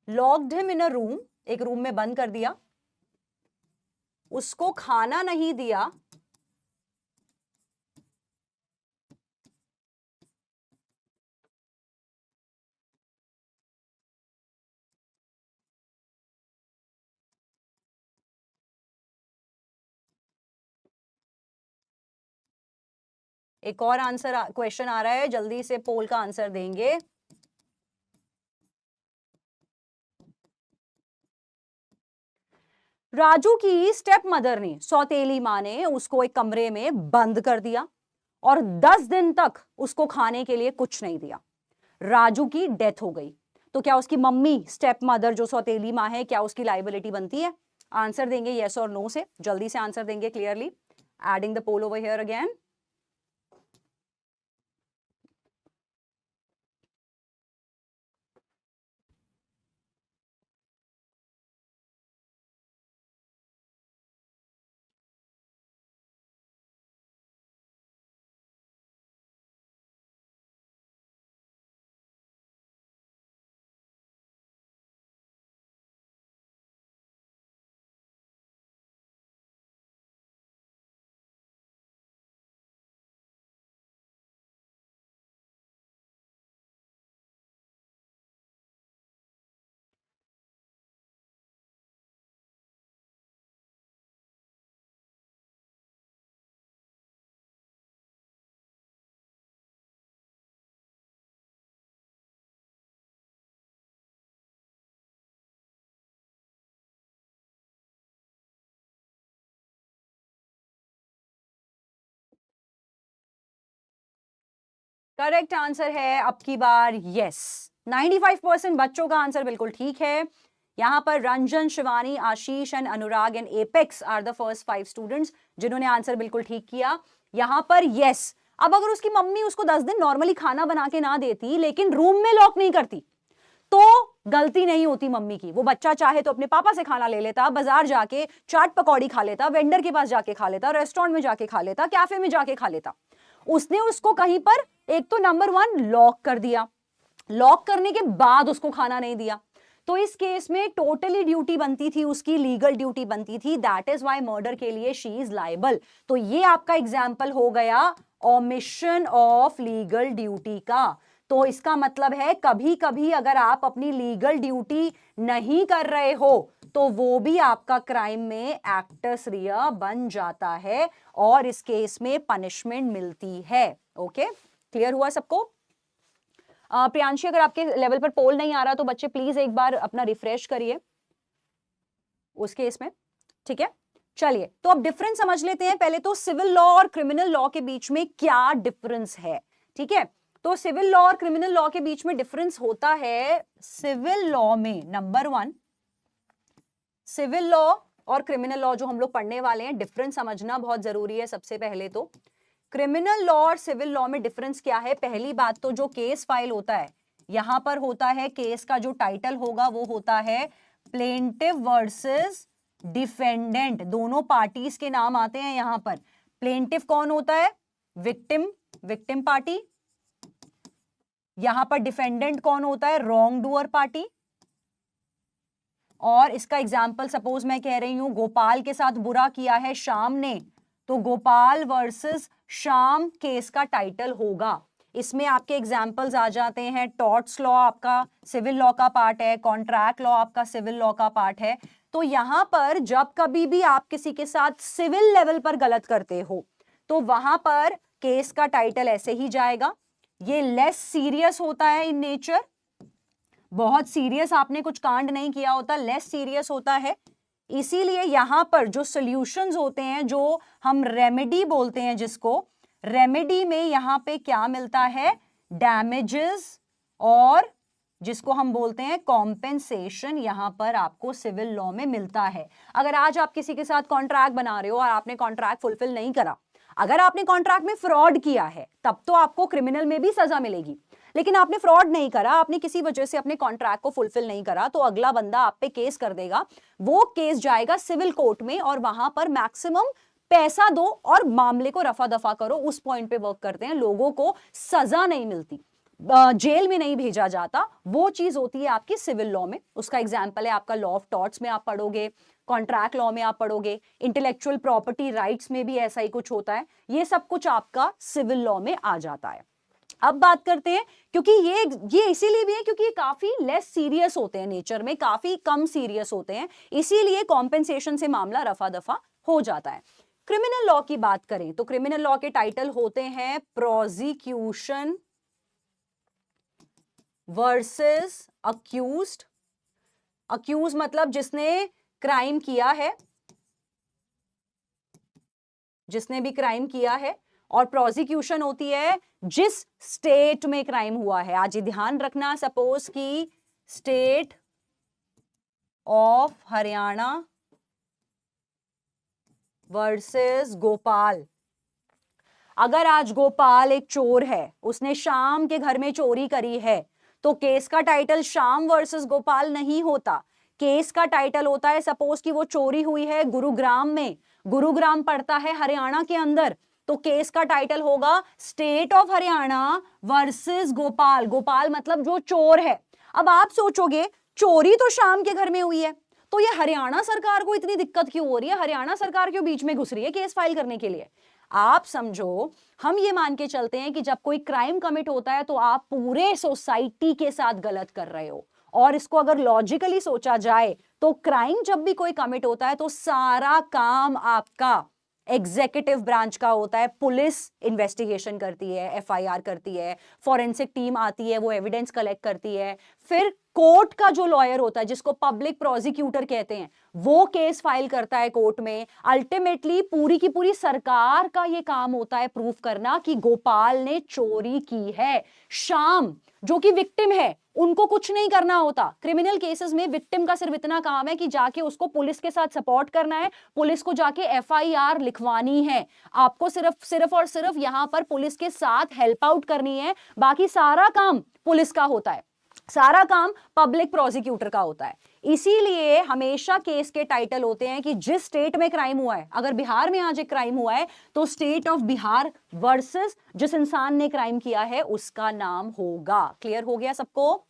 locked him in a room, एक रूम में बंद कर दिया, उसको खाना नहीं दिया, एक और आंसर क्वेश्चन आ रहा है, जल्दी से पोल का आंसर देंगे। राजू की स्टेप मदर ने, सौतेली मां ने उसको एक कमरे में बंद कर दिया और 10 दिन तक उसको खाने के लिए कुछ नहीं दिया। राजू की डेथ हो गई, तो क्या उसकी मम्मी, स्टेप मदर जो सौतेली मां है, क्या उसकी लाइबिलिटी बनती है? आंसर देंगे यस और नो से, जल्दी से आंसर देंगे clearly. Adding the poll over here again. Correct answer है अब की बार यस। 95% बच्चों का आंसर बिल्कुल ठीक है। यहां पर Ranjan, Shivani, Ashish and Anurag and Apex are the first 5 students जिन्होंने आंसर बिल्कुल ठीक किया। यहां पर यस। अब अगर उसकी मम्मी उसको 10 दिन नॉर्मली खाना बना के ना देती लेकिन रूम में लॉक नहीं करती तो गलती नहीं होती मम्मी की। वो बच्चा चाहे तो अपने पापा से खाना ले लेता, बाजार जाके चाट पकौड़ी खा लेता, वेंडर के पास जाके खा लेता, रेस्टोरेंट में जाके खा लेता, कैफे में जाके खा लेता। उसने उसको कहीं पर एक तो नंबर 1 लॉक कर दिया, लॉक करने के बाद उसको खाना नहीं दिया, तो इस केस में टोटली ड्यूटी बनती थी उसकी, लीगल ड्यूटी बनती थी। दैट इज व्हाई मर्डर के लिए शी इज लायबल। तो ये आपका एग्जाम्पल हो गया ओमिशन ऑफ लीगल ड्यूटी का। तो इसका मतलब है कभी कभी अगर आप अपनी लीगल ड्यूटी नहीं कर रहे हो तो वो भी आपका क्राइम में एक्टस रिया बन जाता है और इस केस में पनिशमेंट मिलती है। ओके, क्लियर हुआ सबको? प्रियांशी, अगर आपके लेवल पर पोल नहीं आ रहा तो बच्चे प्लीज एक बार अपना रिफ्रेश करिए उस केस में, ठीक है? चलिए, तो अब डिफरेंस समझ लेते हैं। पहले तो सिविल लॉ और क्रिमिनल लॉ के बीच में क्या डिफरेंस है, ठीक है? तो सिविल लॉ और क्रिमिनल लॉ के बीच में डिफरेंस होता है, सिविल लॉ में नंबर 1, सिविल लॉ और क्रिमिनल लॉ जो हम लोग पढ़ने वाले हैं, डिफरेंस समझना बहुत जरूरी है। सबसे पहले तो क्रिमिनल लॉ और सिविल लॉ में डिफरेंस क्या है? पहली बात तो जो केस फाइल होता है, यहां पर होता है केस का जो टाइटल होगा वो होता है प्लेंटिफ वर्सेस डिफेंडेंट। दोनों पार्टीज के नाम आते हैं यहां पर। प्लेंटिफ कौन होता है? Victim, victim party. यहां पर डिफेंडेंट कौन होता है? Wrong doer party. और इसका एग्जाम्पल सपोज मैं कह रही हूं गोपाल के साथ बुरा किया है श्याम ने, तो गोपाल वर्सेस श्याम केस का टाइटल होगा। इसमें आपके एग्जाम्पल्स आ जाते हैं, टॉर्ट्स लॉ आपका सिविल लॉ का पार्ट है, कॉन्ट्रैक्ट लॉ आपका सिविल लॉ का पार्ट है। तो यहां पर जब कभी भी आप किसी के साथ सिविल लेवल पर गलत करते हो तो वहां पर केस का टाइटल ऐसे ही जाएगा। ये लेस सीरियस होता है इन नेचर, बहुत सीरियस आपने कुछ कांड नहीं किया होता, लेस सीरियस होता है। इसीलिए यहां पर जो सॉल्यूशंस होते हैं, जो हम रेमेडी बोलते हैं, जिसको रेमेडी में यहां पे क्या मिलता है? डैमेजेस, और जिसको हम बोलते हैं कॉम्पेंसेशन, यहां पर आपको सिविल लॉ में मिलता है। अगर आज आप किसी के साथ कॉन्ट्रैक्ट बना रहे हो और आपने कॉन्ट्रैक्ट फुलफिल नहीं करा, अगर आपने कॉन्ट्रैक्ट में फ्रॉड किया है तब तो आपको क्रिमिनल में भी सजा मिलेगी। लेकिन आपने फ्रॉड नहीं करा, आपने किसी वजह से अपने कॉन्ट्रैक्ट को फुलफिल नहीं करा, तो अगला बंदा आप पे केस कर देगा। वो केस जाएगा सिविल कोर्ट में और वहां पर मैक्सिमम पैसा दो और मामले को रफा दफा करो, उस पॉइंट पे वर्क करते हैं। लोगों को सजा नहीं मिलती, जेल में नहीं भेजा जाता, वो चीज होती है आपकी सिविल लॉ में। उसका एग्जाम्पल है आपका लॉ ऑफ टॉर्ट्स में आप पढ़ोगे, कॉन्ट्रैक्ट लॉ में आप पढ़ोगे, इंटेलेक्चुअल प्रॉपर्टी राइट्स में भी ऐसा ही कुछ होता है। ये सब कुछ आपका सिविल लॉ में आ जाता है। अब बात करते हैं, क्योंकि ये इसीलिए भी है क्योंकि ये काफी लेस सीरियस होते हैं, नेचर में काफी कम सीरियस होते हैं, इसीलिए कॉम्पेंसेशन से मामला रफा दफा हो जाता है। क्रिमिनल लॉ की बात करें तो क्रिमिनल लॉ के टाइटल होते हैं प्रोसिक्यूशन वर्सेस अक्यूज्ड। अक्यूज मतलब जिसने क्राइम किया है, जिसने भी क्राइम किया है, और प्रोसिक्यूशन होती है जिस स्टेट में क्राइम हुआ है। आज ये ध्यान रखना, सपोज कि state of Haryana versus Gopal. अगर आज गोपाल एक चोर है, उसने श्याम के घर में चोरी करी है, तो केस का टाइटल श्याम वर्सेस गोपाल नहीं होता। केस का टाइटल होता है, सपोज कि वो चोरी हुई है गुरुग्राम में, गुरुग्राम पड़ता है हरियाणा के अंदर, तो केस का टाइटल होगा state of Haryana versus Gopal. Gopal मतलब जो चोर है। अब आप सोचोगे चोरी तो श्याम के घर में हुई है, तो ये हरियाणा सरकार को इतनी दिक्कत क्यों हो रही है? हरियाणा सरकार क्यों बीच में घुस रही है केस फाइल करने के लिए? आप समझो, हम ये मान के चलते हैं कि जब कोई क्राइम कमिट होता है तो आप पूरे सोसाइटी के साथ गलत कर रहे हो, और इसको अगर लॉजिकली सोचा जाए तो क्राइम जब भी कोई कमिट होता है तो सारा काम आपका एग्जीक्यूटिव ब्रांच का होता है, पुलिस इन्वेस्टिगेशन करती है, एफआईआर करती है, फॉरेंसिक टीम आती है, वो एविडेंस कलेक्ट करती है, फिर कोर्ट का जो लॉयर होता है जिसको पब्लिक प्रोसिक्यूटर कहते हैं वो केस फाइल करता है कोर्ट में। अल्टीमेटली पूरी की पूरी सरकार का ये काम होता है प्रूफ करना कि गोपाल ने चोरी की है। श्याम जो कि विक्टिम है उनको कुछ नहीं करना होता। क्रिमिनल केसेस में विक्टिम का सिर्फ इतना काम है कि जाके उसको पुलिस के साथ सपोर्ट करना है, पुलिस को जाके एफआईआर लिखवानी है। आपको सिर्फ और सिर्फ यहां पर पुलिस के साथ हेल्प आउट करनी है, बाकी सारा काम पुलिस का होता है, सारा काम पब्लिक प्रोसिक्यूटर का होता है। इसीलिए हमेशा केस के टाइटल होते हैं कि जिस स्टेट में क्राइम हुआ है, अगर बिहार में आज एक क्राइम हुआ है तो स्टेट ऑफ बिहार वर्सेस जिस इंसान ने क्राइम किया है उसका नाम होगा। क्लियर हो गया सबको?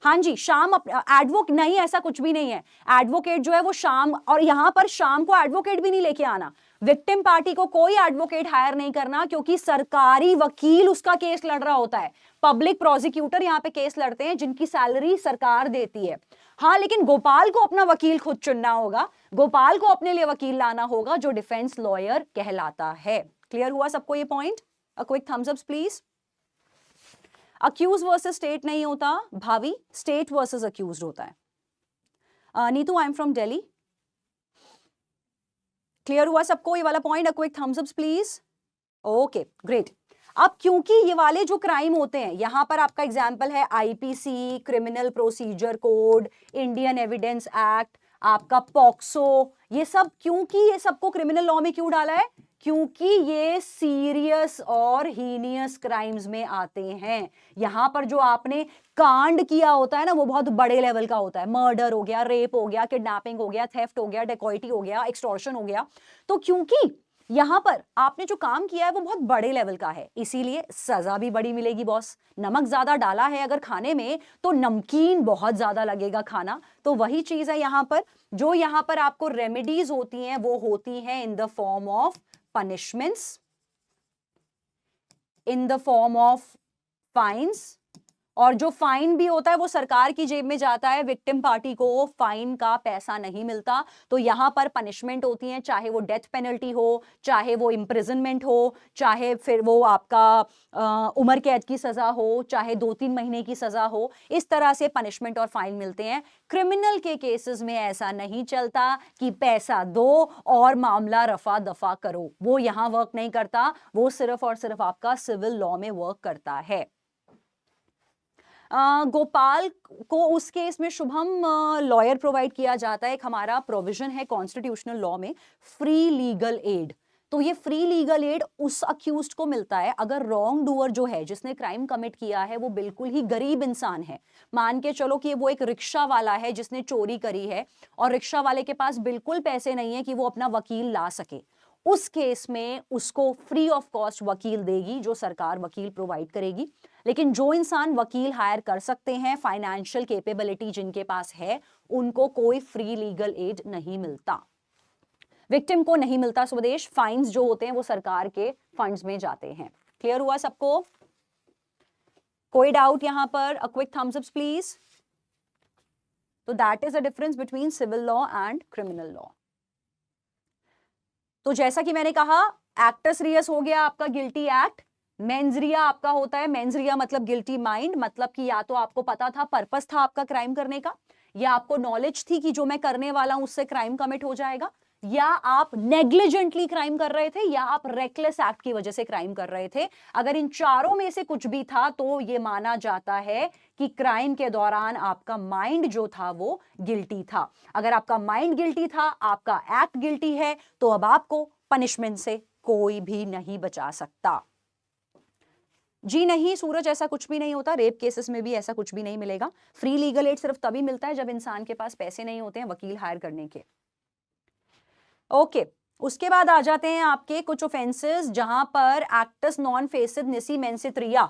हाँ जी, शाम एडवोकेट नहीं, ऐसा कुछ भी नहीं है। एडवोकेट जो है वो शाम, और यहां पर शाम को एडवोकेट भी नहीं लेके आना। विक्टिम पार्टी को कोई एडवोकेट हायर नहीं करना क्योंकि सरकारी वकील उसका केस लड़ रहा होता है। पब्लिक प्रोसिक्यूटर यहां पे केस लड़ते हैं जिनकी सैलरी सरकार देती है। हाँ, लेकिन गोपाल को अपना वकील खुद चुनना होगा, गोपाल को अपने लिए वकील लाना होगा जो डिफेंस लॉयर कहलाता है। क्लियर हुआ सबको ये point? A quick thumbs up please. Accused versus state नहीं होता भावी, स्टेट वर्सेस अक्यूज होता है। Neetu, I am from Delhi. Clear हुआ सबको ये वाला point? A quick thumbs up please. Okay great. अब क्योंकि ये वाले जो क्राइम होते हैं, यहां पर आपका एग्जांपल है IPC, criminal procedure code, Indian evidence act, आपका पॉक्सो, ये सब, क्योंकि ये सबको क्रिमिनल लॉ में क्यों डाला है? क्योंकि ये सीरियस और हीनियस क्राइम्स में आते हैं। यहां पर जो आपने कांड किया होता है ना वो बहुत बड़े लेवल का होता है। मर्डर हो गया, रेप हो गया, किडनैपिंग हो गया, थेफ्ट हो गया, डेकॉइटी हो गया, एक्सटॉर्शन हो गया। तो क्योंकि यहां पर आपने जो काम किया है वो बहुत बड़े लेवल का है, इसीलिए सजा भी बड़ी मिलेगी बॉस। नमक ज्यादा डाला है अगर खाने में तो नमकीन बहुत ज्यादा लगेगा खाना। तो वही चीज है यहां पर, जो यहां पर आपको रेमेडीज होती हैं वो होती हैं in the form of punishments, in the form of fines, और जो फाइन भी होता है वो सरकार की जेब में जाता है, विक्टिम पार्टी को फाइन का पैसा नहीं मिलता। तो यहां पर पनिशमेंट होती है, चाहे वो डेथ पेनल्टी हो, चाहे वो इम्प्रिजनमेंट हो, चाहे फिर वो आपका उम्र कैद की सजा हो, चाहे 2-3 महीने की सजा हो, इस तरह से पनिशमेंट और फाइन मिलते हैं। क्रिमिनल के केसेस में ऐसा नहीं चलता कि पैसा दो और मामला रफा दफा करो, वो यहां वर्क नहीं करता, वो सिर्फ और सिर्फ आपका सिविल लॉ में वर्क करता है। गोपाल को उस केस में शुभम लॉयर प्रोवाइड किया जाता है। एक हमारा प्रोविजन है कॉन्स्टिट्यूशनल लॉ में, फ्री लीगल एड। तो ये फ्री लीगल एड उस अक्यूज्ड को मिलता है अगर रॉन्ग डूअर जो है, जिसने क्राइम कमिट किया है, वो बिल्कुल ही गरीब इंसान है। मान के चलो कि वो एक रिक्शा वाला है जिसने चोरी करी है और रिक्शा वाले के पास बिल्कुल पैसे नहीं है कि वो अपना वकील ला सके। उस केस में उसको फ्री ऑफ कॉस्ट वकील देगी, जो सरकार वकील प्रोवाइड करेगी। लेकिन जो इंसान वकील हायर कर सकते हैं, फाइनेंशियल कैपेबिलिटी जिनके पास है, उनको कोई फ्री लीगल एड नहीं मिलता, विक्टिम को नहीं मिलता। स्वदेश फाइन्स जो होते हैं वो सरकार के फंड्स में जाते हैं। क्लियर हुआ सबको? कोई डाउट यहां पर? A quick thumbs up please. तो that is the difference between civil law and criminal law. तो जैसा कि मैंने कहा, एक्टस रियस हो गया आपका गिल्टी एक्ट, मेंजरिया आपका होता है, मेंजरिया मतलब गिल्टी माइंड, मतलब कि या तो आपको पता था, पर्पस था आपका क्राइम करने का, या आपको नॉलेज थी कि जो मैं करने वाला हूं उससे क्राइम कमिट हो जाएगा, या आप नेग्लिजेंटली क्राइम कर रहे थे, या आप रेकलेस एक्ट की वजह से क्राइम कर रहे थे। अगर इन चारों में से कुछ भी था तो यह माना जाता है कि क्राइम के दौरान आपका माइंड जो था वो गिल्टी था। अगर आपका माइंड गिल्टी था, आपका एक्ट गिल्टी है, तो अब आपको पनिशमेंट से कोई भी नहीं बचा सकता। जी नहीं सूरज, ऐसा कुछ भी नहीं होता। रेप केसेस में भी ऐसा कुछ भी नहीं मिलेगा। फ्री लीगल एड सिर्फ तभी मिलता है जब इंसान के पास पैसे नहीं होते हैं वकील हायर करने के। ओके, उसके बाद आ जाते हैं आपके कुछ ऑफेंसेस जहां पर एक्टस नॉन फेसिड निसी मेंसित रिया,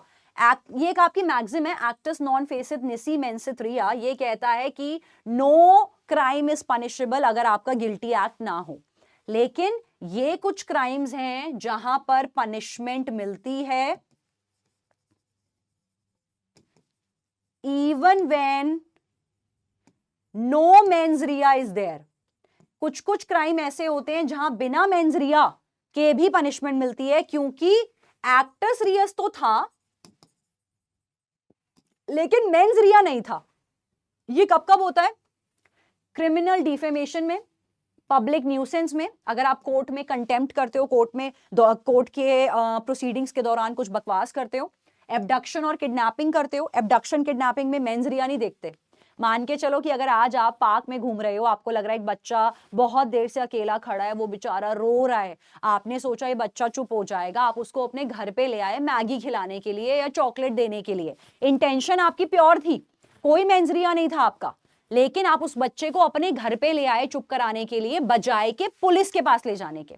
ये एक आपकी मैक्सिम है, एक्टस नॉन फेसिड निसी मेंसित रिया, ये कहता है कि नो क्राइम इज पनिशेबल अगर आपका गिल्टी एक्ट ना हो। लेकिन ये कुछ क्राइम्स हैं जहां पर पनिशमेंट मिलती है even when no mens rea is there. कुछ कुछ क्राइम ऐसे होते हैं जहां बिना मेंस रिया के भी पनिशमेंट मिलती है, क्योंकि एक्टस रियस तो था लेकिन मेंस रिया नहीं था। ये कब कब होता है? क्रिमिनल डिफेमेशन में, पब्लिक न्यूसेंस में, अगर आप कोर्ट में कंटेम्प्ट करते हो, कोर्ट के प्रोसीडिंग्स के दौरान कुछ बकवास करते हो, एब्डक्शन और किडनैपिंग करते हो। एब्डक्शन किडनैपिंग में मेंस रिया नहीं देखते। मान के चलो कि अगर आज आप पार्क में घूम रहे हो, आपको लग रहा है एक बच्चा बहुत देर से अकेला खड़ा है, वो बेचारा रो रहा है, आपने सोचा ये बच्चा चुप हो जाएगा, आप उसको अपने घर पे ले आए मैगी खिलाने के लिए या चॉकलेट देने के लिए। इंटेंशन आपकी प्योर थी, कोई मेंस रिया नहीं था आपका, लेकिन आप उस बच्चे को अपने घर पे ले आए चुप कराने के लिए, बजाय के पुलिस के पास ले जाने के।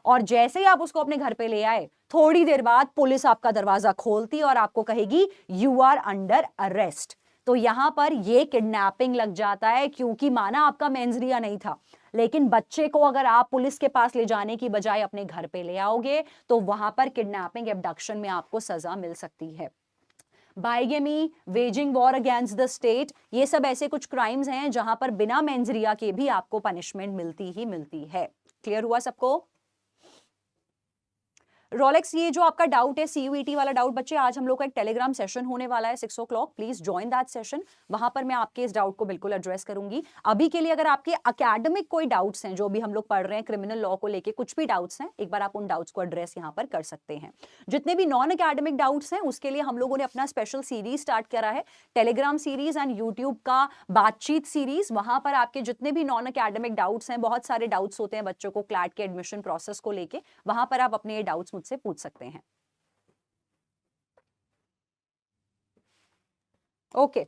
और जैसे ही आप उसको अपने घर पे ले आए, थोड़ी देर बाद पुलिस आपका दरवाजा खोलती और आपको कहेगी यू आर अंडर अरेस्ट। तो यहां पर ये किडनैपिंग लग जाता है, क्योंकि माना आपका मेंस रिया नहीं था, लेकिन बच्चे को अगर आप पुलिस के पास ले जाने की बजाय अपने घर पे ले आओगे तो वहां पर किडनैपिंग एब्डक्शन में आपको सजा मिल सकती है। Bigamy, waging war against the state, ये सब ऐसे कुछ क्राइम्स हैं जहां पर बिना मेंस रिया के भी आपको पनिशमेंट मिलती ही मिलती है। क्लियर हुआ सबको? रोलेक्स, ये जो आपका डाउट है सीयूईटी वाला डाउट, बच्चे आज हम लोग का एक टेलीग्राम सेशन होने वाला है 6 o'clock, please join that session. वहां पर मैं आपके इस डाउट को बिल्कुल एड्रेस करूंगी। अभी के लिए अगर आपके एकेडमिक कोई डाउट्स हैं, जो भी हम लोग पढ़ रहे हैं क्रिमिनल लॉ को लेके, कुछ भी डाउट्स हैं, एक बार आप उन डाउट्स को एड्रेस यहाँ पर कर सकते हैं। जितने भी नॉन एकेडमिक डाउट्स हैं उसके लिए हम लोगों ने अपना स्पेशल सीरीज स्टार्ट करा है, टेलीग्राम सीरीज एंड यूट्यूब का बातचीत सीरीज। वहां पर आपके जितने भी नॉन एकेडमिक डाउट्स हैं, बहुत सारे डाउट्स होते हैं बच्चों को क्लैट के एडमिशन प्रोसेस को लेके, वहां पर आप अपने ये डाउट्स मुझसे पूछ सकते हैं। ओके,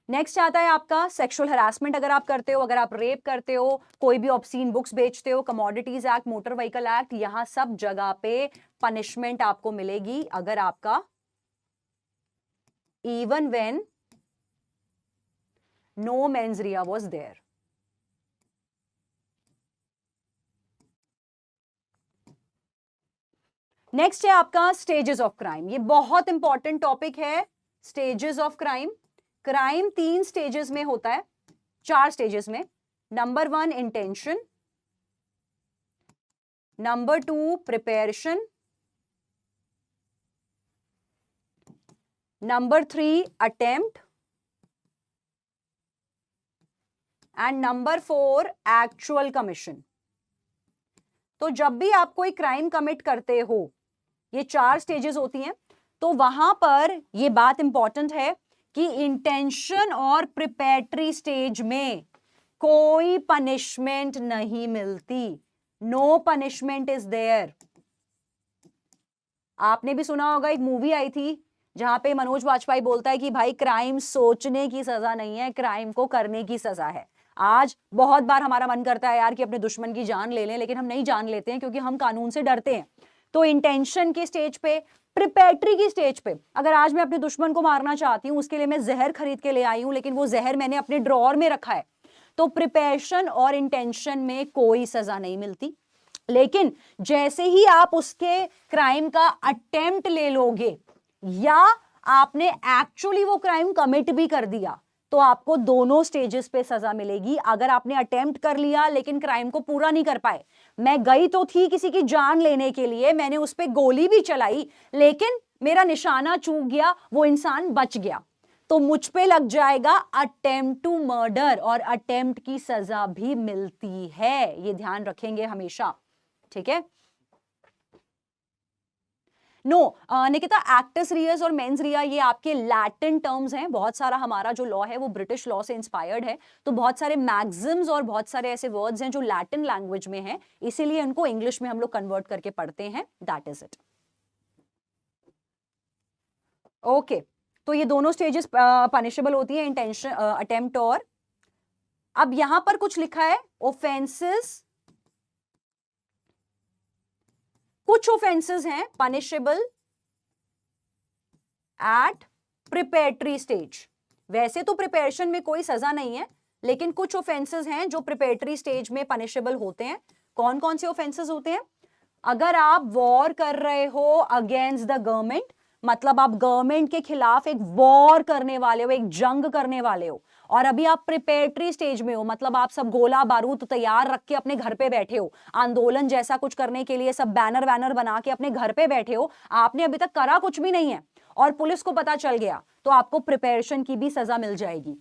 नेक्स्ट आता है आपका सेक्सुअल हरासमेंट। अगर आप करते हो, अगर आप रेप करते हो, कोई भी ऑब्सीन बुक्स बेचते हो, commodities act, motor vehicle act, यहां सब जगह पे पनिशमेंट आपको मिलेगी अगर आपका even when no mens rea was there. Next है आपका स्टेजेस ऑफ क्राइम। ये बहुत इंपॉर्टेंट टॉपिक है, stages of crime. Crime 3 stages में होता है, 4 स्टेजेस में। Number 1 intention, number 2 preparation, number 3 attempt and number 4 actual commission. तो जब भी आप कोई क्राइम कमिट करते हो, ये 4 स्टेजेस होती हैं, तो वहां पर ये बात इंपॉर्टेंट है कि इंटेंशन और प्रिपेरेटरी स्टेज में कोई पनिशमेंट नहीं मिलती, नो पनिशमेंट इज देयर। आपने भी सुना होगा, एक मूवी आई थी जहां पे मनोज वाजपेयी बोलता है कि भाई क्राइम सोचने की सजा नहीं है, क्राइम को करने की सजा है। आज बहुत बार हमारा मन करता है यार कि अपने दुश्मन की जान ले लें, लेकिन हम नहीं जान लेते हैं क्योंकि हम कानून से डरते हैं। तो इंटेंशन की स्टेज पे, प्रिपेरेटरी की स्टेज पे, अगर आज मैं अपने दुश्मन को मारना चाहती हूं, उसके लिए मैं जहर खरीद के ले आई हूं, लेकिन वो जहर मैंने अपने ड्रॉअर में रखा है, तो प्रिपरेशन और इंटेंशन में कोई सजा नहीं मिलती। लेकिन जैसे ही आप उसके क्राइम का अटेम्प्ट ले लोगे या आपने एक्चुअली वो क्राइम कमिट भी कर दिया, तो आपको दोनों स्टेजेस पे सजा मिलेगी। अगर आपने अटेम्प्ट कर लिया लेकिन क्राइम को पूरा नहीं कर पाए, मैं गई तो थी किसी की जान लेने के लिए, मैंने उस पे गोली भी चलाई, लेकिन मेरा निशाना चूक गया, वो इंसान बच गया, तो मुझ पे लग जाएगा अटेम्प्ट टू मर्डर, और अटेम्प्ट की सजा भी मिलती है। ये ध्यान रखेंगे हमेशा, ठीक है? नो निकिता, एक्टस रियस और मेंस रिया ये आपके लैटिन टर्म्स हैं। बहुत सारा हमारा जो लॉ है वो ब्रिटिश लॉ से इंस्पायर्ड है, तो बहुत सारे मैक्सिम्स और बहुत सारे ऐसे वर्ड्स हैं जो लैटिन लैंग्वेज में हैं, इसीलिए उनको इंग्लिश में हम लोग कन्वर्ट करके पढ़ते हैं। That is it. ओके, तो ये दोनों स्टेजेस पनिशेबल होती है, इंटेंशन, अटेम्प्ट। और अब यहां पर कुछ लिखा है ऑफेंसेस, कुछ ऑफेंसेस हैं पनिशेबल एट प्रिपेरेटरी स्टेज। वैसे तो प्रिपरेशन में कोई सजा नहीं है, लेकिन कुछ ऑफेंसेस हैं जो प्रिपेरेटरी स्टेज में पनिशेबल होते हैं। कौन कौन से ऑफेंसेस होते हैं? अगर आप वॉर कर रहे हो अगेंस्ट द गवर्नमेंट, मतलब आप गवर्नमेंट के खिलाफ एक वॉर करने वाले हो, एक जंग करने वाले हो, और अभी आप प्रिपेरेटरी स्टेज में हो, मतलब आप सब गोला बारूद तैयार रख के अपने घर पे बैठे हो, आंदोलन जैसा कुछ करने के लिए सब बैनर वैनर बना के अपने घर पे बैठे हो, आपने अभी तक करा कुछ भी नहीं है और पुलिस को पता चल गया तो आपको प्रिपरेशन की भी सजा मिल जाएगी।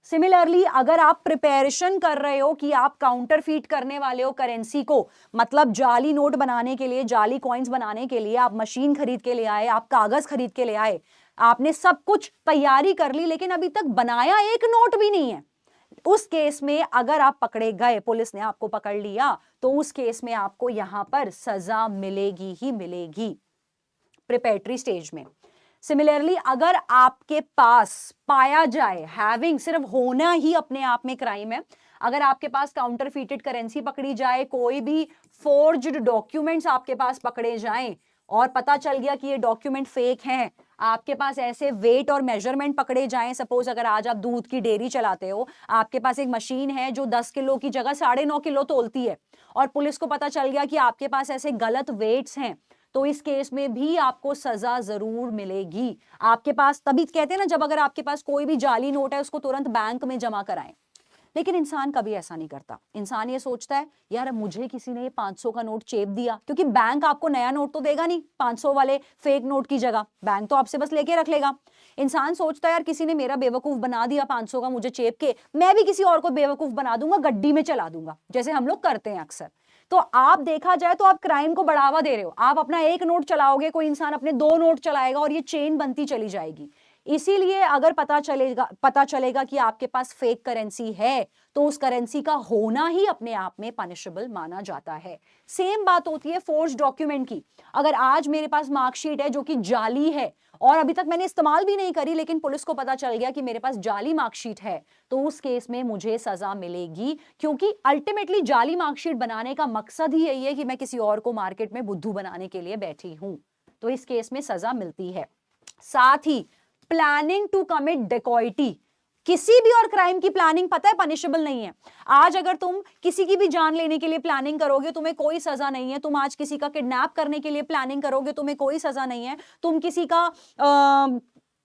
सिमिलरली अगर आप प्रिपरेशन कर रहे हो कि आप काउंटरफीट करने वाले हो करेंसी को, मतलब जाली नोट बनाने के लिए, जाली कॉइन्स बनाने के लिए आप मशीन खरीद के ले आए, आप कागज खरीद के ले आए, आपने सब कुछ तैयारी कर ली, लेकिन अभी तक बनाया एक नोट भी नहीं है, उस केस में अगर आप पकड़े गए, पुलिस ने आपको पकड़ लिया, तो उस केस में आपको यहां पर सजा मिलेगी ही मिलेगी प्रिपेरेटरी स्टेज में। सिमिलरली अगर आपके पास पाया जाए, हैविंग सिर्फ होना ही अपने आप में क्राइम है, अगर आपके पास काउंटरफीटेड करेंसी पकड़ी जाए, कोई भी फोर्ज्ड डॉक्यूमेंट्स आपके पास पकड़े जाएं और पता चल गया कि ये डॉक्यूमेंट फेक हैं, आपके पास ऐसे वेट और मेजरमेंट पकड़े जाएं, सपोज अगर आज आप दूध की डेयरी चलाते हो, आपके पास एक मशीन है जो 10 किलो की जगह 9.5 किलो तोलती है, और पुलिस को पता चल गया कि आपके पास ऐसे गलत वेट्स हैं, तो इस केस में भी आपको सजा जरूर मिलेगी। आपके पास, तभी कहते हैं ना, जब अगर आपके पास कोई भी जाली नोट है उसको तुरंत बैंक में जमा कराएं, लेकिन इंसान कभी ऐसा नहीं करता। इंसान ये सोचता है यार मुझे किसी ने 500 का नोट चेप दिया, क्योंकि बैंक आपको नया नोट तो देगा नहीं 500 वाले फेक नोट की जगह, बैंक तो आपसे बस लेके रख लेगा। इंसान सोचता है यार किसी ने मेरा बेवकूफ बना दिया 500 का मुझे चेप के, मैं भी किसी और को बेवकूफ बना दूंगा, गड्डी में चला दूंगा, जैसे हम लोग करते हैं अक्सर। तो आप देखा जाए तो आप क्राइम को बढ़ावा दे रहे हो, आप अपना एक नोट चलाओगे, कोई इंसान अपने 2 नोट चलाएगा और ये चेन बनती चली जाएगी। इसीलिए अगर पता चलेगा कि आपके पास फेक करेंसी है, तो उस करेंसी का होना ही अपने आप में पनिशेबल माना जाता है। सेम बात होती है फोर्ज डॉक्यूमेंट की। अगर आज मेरे पास मार्कशीट है जो कि जाली है और अभी तक मैंने इस्तेमाल भी नहीं करी, लेकिन पुलिस को पता चल गया कि मेरे पास जाली मार्कशीट है, तो उस केस में मुझे सजा मिलेगी, क्योंकि अल्टीमेटली जाली मार्कशीट बनाने का मकसद ही यही है कि मैं किसी और को मार्केट में बुद्धू बनाने के लिए बैठी हूं, तो इस केस में सजा मिलती है। साथ ही प्लानिंग टू कमिट डेकॉइटी, किसी भी और क्राइम की प्लानिंग पता है पनिशेबल नहीं है। आज अगर तुम किसी की भी जान लेने के लिए प्लानिंग करोगे तुम्हें कोई सजा नहीं है, तुम आज किसी का किडनैप करने के लिए प्लानिंग करोगे तुम्हें कोई सजा नहीं है, तुम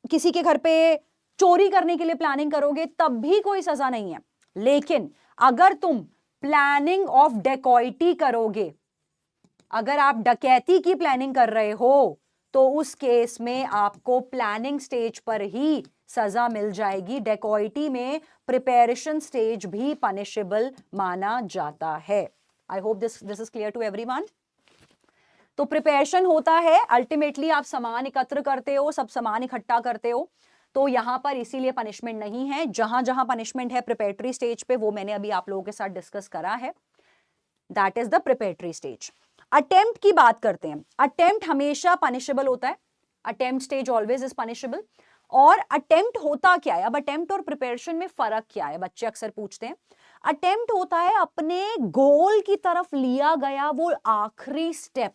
किसी के घर पे चोरी करने के लिए प्लानिंग करोगे तब भी कोई सजा नहीं है। लेकिन अगर तुम प्लानिंग ऑफ डेकॉइटी करोगे, अगर आप डकैती की प्लानिंग कर रहे हो, तो उस केस में आपको प्लानिंग स्टेज पर ही सजा मिल जाएगी। डेकॉइटी में प्रिपरेशन स्टेज भी पनिशेबल माना जाता है। I hope this is clear to everyone. तो प्रिपरेशन होता है अल्टीमेटली आप सामान एकत्र करते हो, सब सामान इकट्ठा करते हो, तो यहां पर इसीलिए पनिशमेंट नहीं है। जहां जहां पनिशमेंट है प्रिपरेटरी स्टेज पे, वो मैंने अभी आप लोगों के साथ डिस्कस करा है, that is the preparatory stage. Attempt की बात करते हैं। अटेम्प्ट हमेशा पनिशेबल होता है, attempt stage always is punishable. और अटेम्प्ट होता क्या है, अब अटेम्प्ट और प्रिपरेशन में फर्क क्या है, बच्चे अक्सर पूछते हैं। अटेम्प्ट होता है अपने गोल की तरफ लिया गया वो आखिरी स्टेप।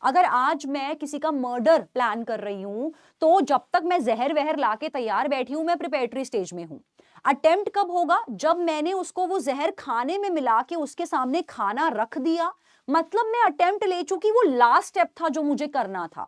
अगर आज मैं किसी का मर्डर प्लान कर रही हूं, तो जब तक मैं जहर वहर लाके तैयार बैठी हूं, मैं प्रिपरेटरी स्टेज में हूं। अटेम्प्ट कब होगा, जब मैंने उसको वो जहर खाने में मिला के उसके सामने खाना रख दिया, मतलब मैं अटेम्प्ट ले चुकी, वो लास्ट स्टेप था जो मुझे करना था।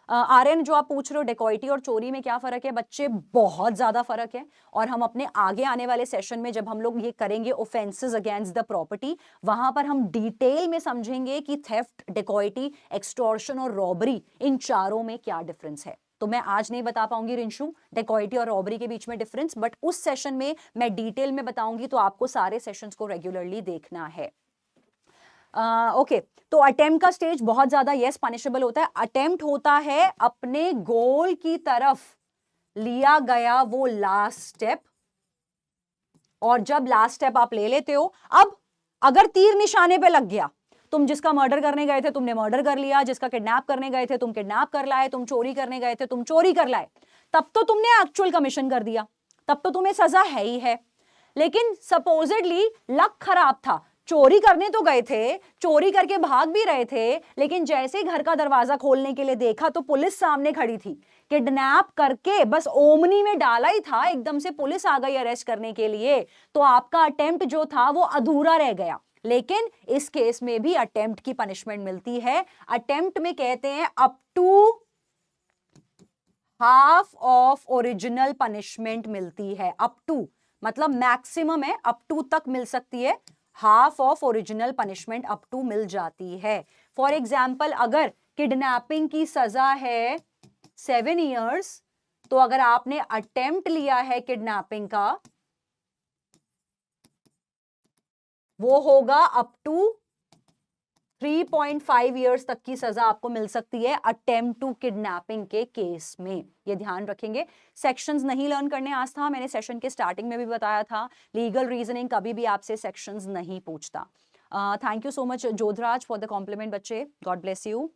आर्यन, जो आप पूछ रहे हो डेकॉइटी और चोरी में क्या फर्क है, बच्चे बहुत ज्यादा फर्क है। और हम अपने आगे आने वाले सेशन में जब हम लोग ये करेंगे ऑफेंसेस अगेंस्ट द प्रॉपर्टी, वहां पर हम डिटेल में समझेंगे कि थेफ्ट, डेकॉइटी, एक्सटॉर्शन और रॉबरी, इन चारों में क्या डिफरेंस है। तो मैं आज नहीं बता पाऊंगी रिंशु डेकॉइटी और रॉबरी के बीच में डिफरेंस, बट उस सेशन में मैं डिटेल में बताऊंगी, तो आपको सारे सेशंस को रेगुलरली देखना है। ओके, तो अटेम्प्ट का स्टेज बहुत ज्यादा यस पनिशेबल होता है। अटेम्प्ट होता है अपने गोल की तरफ लिया गया वो लास्ट स्टेप, और जब लास्ट स्टेप आप ले लेते हो, अब अगर तीर निशाने पे लग गया, तुम जिसका मर्डर करने गए थे तुमने मर्डर कर लिया, जिसका किडनैप करने गए थे तुम किडनैप कर लाए, तुम चोरी करने गए थे तुम चोरी कर लाए, तब तो तुमने एक्चुअल कमिशन कर दिया, तब तो तुम्हें सजा है ही है। लेकिन सपोजिडली लक खराब था, चोरी करने तो गए थे, चोरी करके भाग भी रहे थे, लेकिन जैसे ही घर का दरवाजा खोलने के लिए देखा तो पुलिस सामने खड़ी थी। किडनैप करके बस ओमनी में डाला ही था, एकदम से पुलिस आ गई अरेस्ट करने के लिए, तो आपका अटेम्प्ट जो था वो अधूरा रह गया। लेकिन इस केस में भी अटेम्प्ट की पनिशमेंट मिलती है। अटेम्प्ट में कहते हैं up to half of original punishment मिलती है, अप टू, मतलब मैक्सिमम है, अप टू तक मिल सकती है, half of original punishment up to मिल जाती है। फॉर एग्जाम्पल, अगर किडनैपिंग की सजा है 7 इयर्स, तो अगर आपने अटेम्प्ट लिया है किडनैपिंग का, वो होगा अप टू 3.5 इयर्स तक की सजा आपको मिल सकती है अटेम्प्ट टू किडनैपिंग के केस में। ये ध्यान रखेंगे। सेक्शंस नहीं लर्न करने आज था, मैंने सेशन के स्टार्टिंग में भी बताया था, लीगल रीजनिंग कभी भी आपसे सेक्शंस नहीं पूछता। Thank you so much Jodhraj for the compliment बच्चे, God bless you.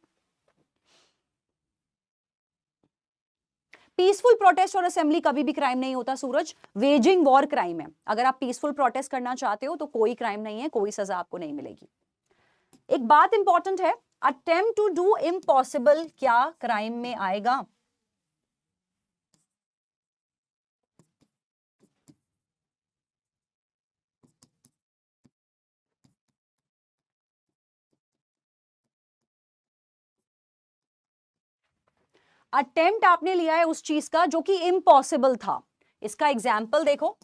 Peaceful protest और असेंबली कभी भी क्राइम नहीं होता सूरज, वेजिंग वॉर क्राइम है। अगर आप पीसफुल प्रोटेस्ट करना चाहते हो तो कोई क्राइम नहीं है, कोई सजा आपको नहीं मिलेगी। एक बात इंपॉर्टेंट है, अटेम्प्ट टू डू इम्पॉसिबल क्या क्राइम में आएगा? अटेम्प्ट आपने लिया है उस चीज का जो कि इम्पॉसिबल था। इसका एग्जाम्पल देखो,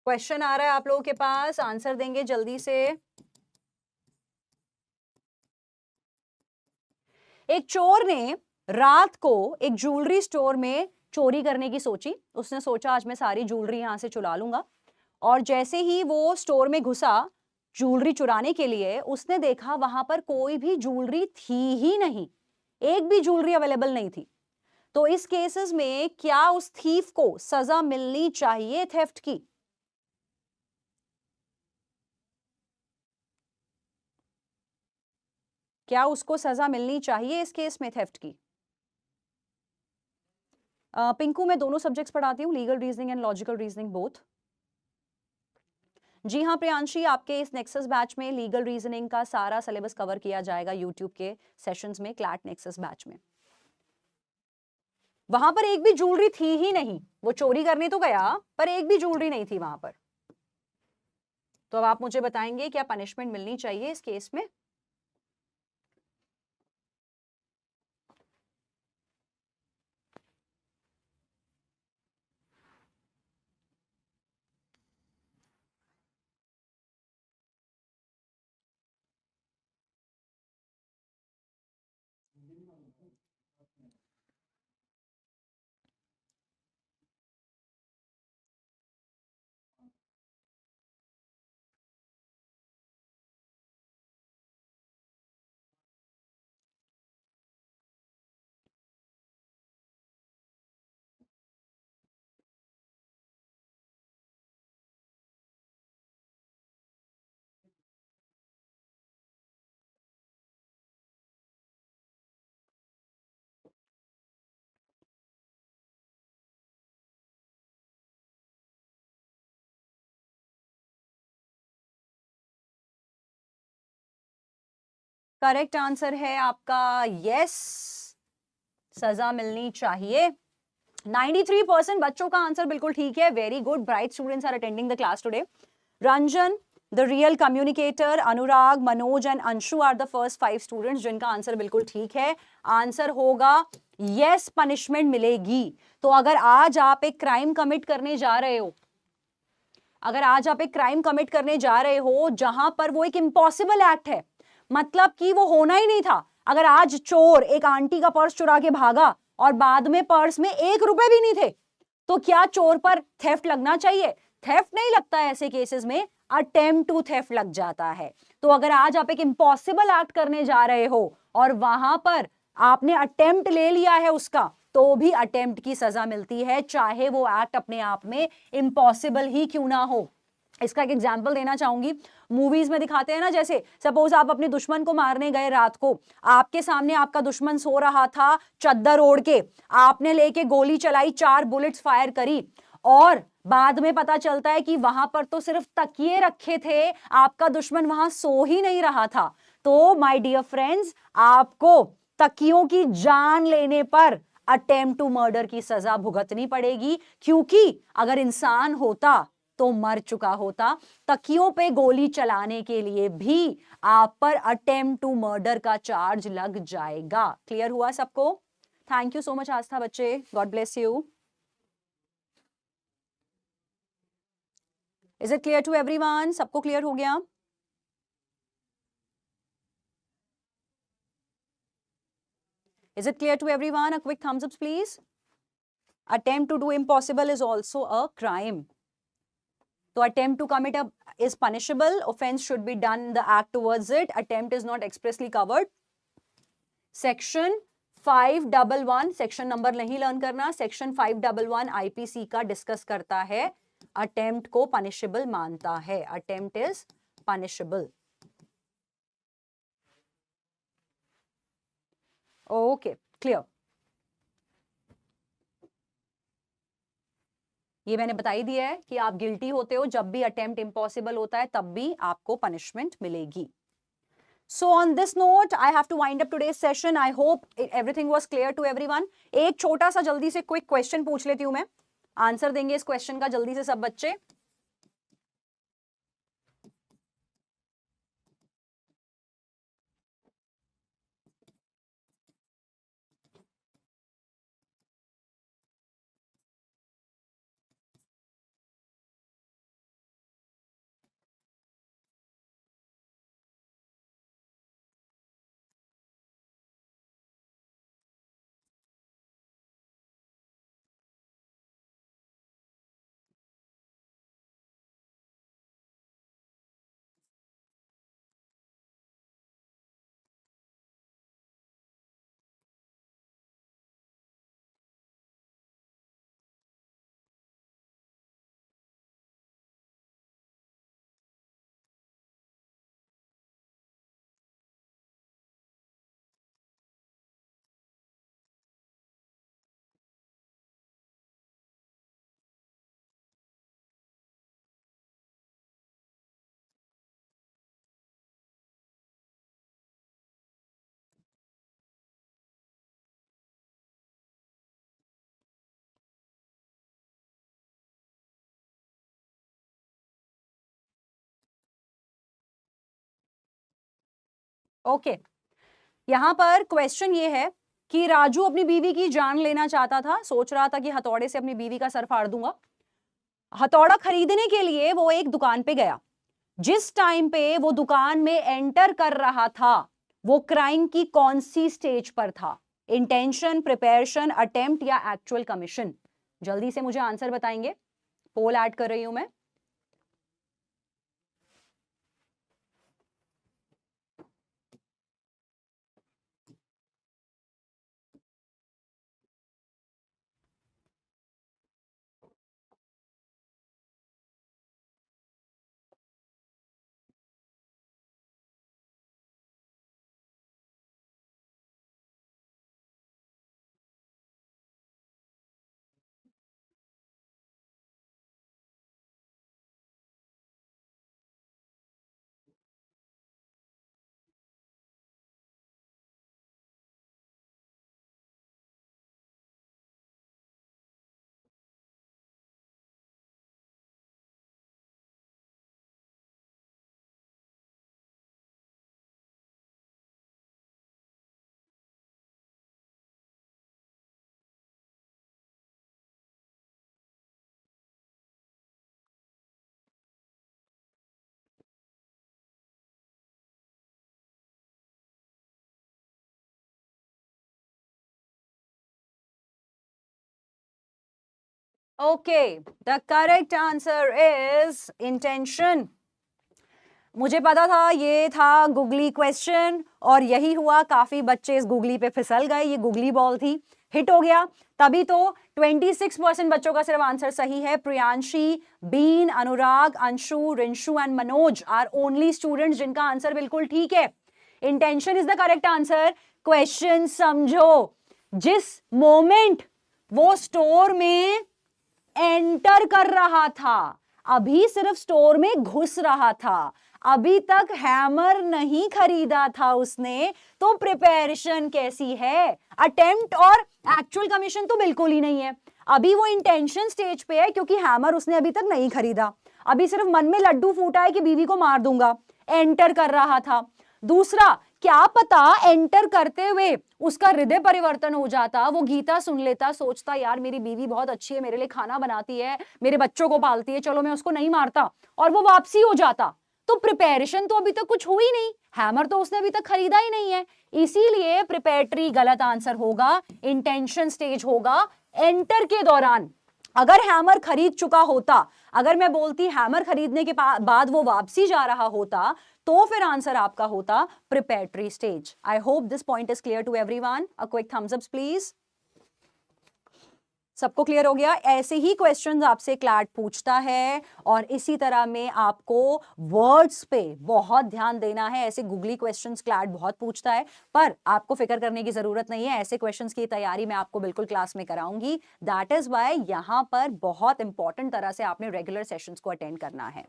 क्वेश्चन आ रहा है आप लोगों के पास, आंसर देंगे जल्दी से। एक चोर ने रात को एक ज्वेलरी स्टोर में चोरी करने की सोची। उसने सोचा आज मैं सारी ज्वेलरी यहां से चुरा लूंगा, और जैसे ही वो स्टोर में घुसा ज्वेलरी चुराने के लिए, उसने देखा वहां पर कोई भी ज्वेलरी थी ही नहीं, एक भी ज्वेलरी अवेलेबल नहीं थी। तो इस केसेस में क्या उस थीफ को सजा मिलनी चाहिए थेफ्ट की? क्या उसको सजा मिलनी चाहिए इस केस में थेफ्ट की? पिंकू, मैं दोनों सब्जेक्ट्स पढ़ाती हूँ, legal reasoning and logical reasoning both. जी हाँ प्रियांशी, आपके इस नेक्सस बैच में लीगल रीजनिंग का सारा सिलेबस कवर किया जाएगा यूट्यूब के सेशंस में, क्लैट नेक्सस बैच में। वहां पर एक भी ज्वेलरी थी ही नहीं, वो चोरी करने तो गया पर एक भी ज्वेलरी नहीं थी वहां पर। तो अब आप मुझे बताएंगे क्या पनिशमेंट मिलनी चाहिए इस केस में? करेक्ट आंसर है आपका यस, सजा मिलनी चाहिए। 93% बच्चों का आंसर बिल्कुल ठीक है, very good, bright students are attending the class today. Ranjan, the real communicator, Anurag, Manoj and Anshu are the first 5 students जिनका आंसर बिल्कुल ठीक है। आंसर होगा यस, पनिशमेंट मिलेगी। तो अगर आज आप एक क्राइम कमिट करने जा रहे हो, अगर आज आप एक क्राइम कमिट करने जा रहे हो जहां पर वो एक इम्पॉसिबल एक्ट है, मतलब कि वो होना ही नहीं था, अगर आज चोर एक आंटी का पर्स चुरा के भागा और बाद में पर्स में 1 रुपए भी नहीं थे, तो क्या चोर पर थेफ्ट लगना चाहिए? थेफ्ट नहीं लगता है, ऐसे केसेस में अटेम्प्ट टू थेफ्ट लग जाता है। तो अगर आज आप एक इम्पॉसिबल एक्ट करने जा रहे हो और वहां पर आपने अटेम्प्ट ले लिया है उसका, तो भी अटेम्प्ट की सजा मिलती है, चाहे वो एक्ट अपने आप में इम्पॉसिबल ही क्यों ना हो। इसका एक एग्जाम्पल देना चाहूंगी, मूवीज में दिखाते हैं ना, जैसे सपोज आप अपने दुश्मन को मारने गए रात को, आपके सामने आपका दुश्मन सो रहा था चद्दर ओढ़ के, आपने लेके गोली चलाई, 4 बुलेट्स फायर करी, और बाद में पता चलता है कि वहां पर तो सिर्फ तकिए रखे थे, आपका दुश्मन वहां सो ही नहीं रहा था। तो माय डियर फ्रेंड्स, आपको तकियों की जान लेने पर अटेम्प्ट टू मर्डर की सजा भुगतनी पड़ेगी, क्योंकि अगर इंसान होता तो मर चुका होता। तकियों पे गोली चलाने के लिए भी आप पर अटेम्प्ट टू मर्डर का चार्ज लग जाएगा। क्लियर हुआ सबको? Thank you so much Aastha बच्चे, God bless you. Is it clear to everyone? सबको क्लियर हो गया? Is it clear to everyone? A quick thumbs up, please. Attempt to do impossible is also a crime. So attempt to commit is punishable. Offense should be done, the act towards it. Attempt is not expressly covered. Section 511, section number नहीं learn करना, section 511 IPC का discuss करता है, attempt को punishable मानता है. Attempt is punishable. Okay, clear. ये मैंने बता ही दिया है कि आप गिल्टी होते हो, जब भी अटेम्प्ट इम्पॉसिबल होता है तब भी आपको पनिशमेंट मिलेगी. So on this note, I have to wind up today's session. I hope everything was clear to everyone. एक छोटा सा जल्दी से क्विक क्वेश्चन पूछ लेती हूं मैं, आंसर देंगे इस क्वेश्चन का जल्दी से सब बच्चे. ओके, यहां पर क्वेश्चन ये है कि राजू अपनी बीवी की जान लेना चाहता था, सोच रहा था कि हथौड़े से अपनी बीवी का सर फाड़ दूंगा. हथौड़ा खरीदने के लिए वो एक दुकान पे गया. जिस टाइम पे वो दुकान में एंटर कर रहा था, वो क्राइम की कौन सी स्टेज पर था? इंटेंशन, प्रिपरेशन, अटेम्प्ट या एक्चुअल कमीशन? जल्दी से मुझे आंसर बताएंगे. पोल ऐड कर रही हूं मैं. Okay, the correct answer is intention. मुझे पता था ये था गूगली क्वेश्चन, और यही हुआ. काफी बच्चे इस गूगली पे फिसल गए. ये गूगली बॉल थी, हिट हो गया. तभी तो 26% बच्चों का सिर्फ आंसर सही है। प्रियांशी, बीन, Anurag, Anshu, Rinshu and Manoj are only students जिनका आंसर बिल्कुल ठीक है। Intention is the correct answer. Question समझो, जिस मोमेंट वो स्टोर में एंटर कर रहा था, अभी सिर्फ स्टोर में घुस रहा था, अभी तक हैमर नहीं खरीदा था उसने, तो प्रिपरेशन कैसी है? अटेम्प्ट और एक्चुअल कमीशन तो बिल्कुल ही नहीं है। अभी वो इंटेंशन स्टेज पे है क्योंकि हैमर उसने अभी तक नहीं खरीदा, अभी सिर्फ मन में लड्डू फूटा है कि बीवी को मार दूंगा, एंटर कर रहा था। दूसरा, क्या पता एंटर करते हुए उसका हृदय परिवर्तन हो जाता, वो गीता सुन लेता, सोचता यार मेरी बीवी बहुत अच्छी है, मेरे लिए खाना बनाती है, मेरे बच्चों को पालती है, चलो मैं उसको नहीं मारता, और वो वापसी हो जाता। तो प्रिपरेशन तो अभी तक कुछ हुई नहीं, हैमर तो उसने अभी तक खरीदा ही नहीं है, इसीलिए प्रिपेरेटरी गलत आंसर होगा, इंटेंशन स्टेज होगा एंटर के दौरान। अगर हैमर खरीद चुका होता, अगर मैं बोलती हैमर खरीदने के बाद वो वापसी जा रहा होता, तो फिर आंसर आपका होता preparatory stage. I hope this point is clear to everyone. A quick thumbs up please. सबको क्लियर हो गया? ऐसे ही क्वेश्चंस आपसे क्लैट पूछता है और इसी तरह में आपको वर्ड्स पे बहुत ध्यान देना है। ऐसे गूगली क्वेश्चंस क्लैट बहुत पूछता है, पर आपको फिक्र करने की जरूरत नहीं है, ऐसे क्वेश्चंस की तैयारी मैं आपको बिल्कुल क्लास में कराऊंगी। दैट इज वाई यहां पर बहुत इंपॉर्टेंट तरह से आपने रेगुलर सेशंस को अटेंड करना है।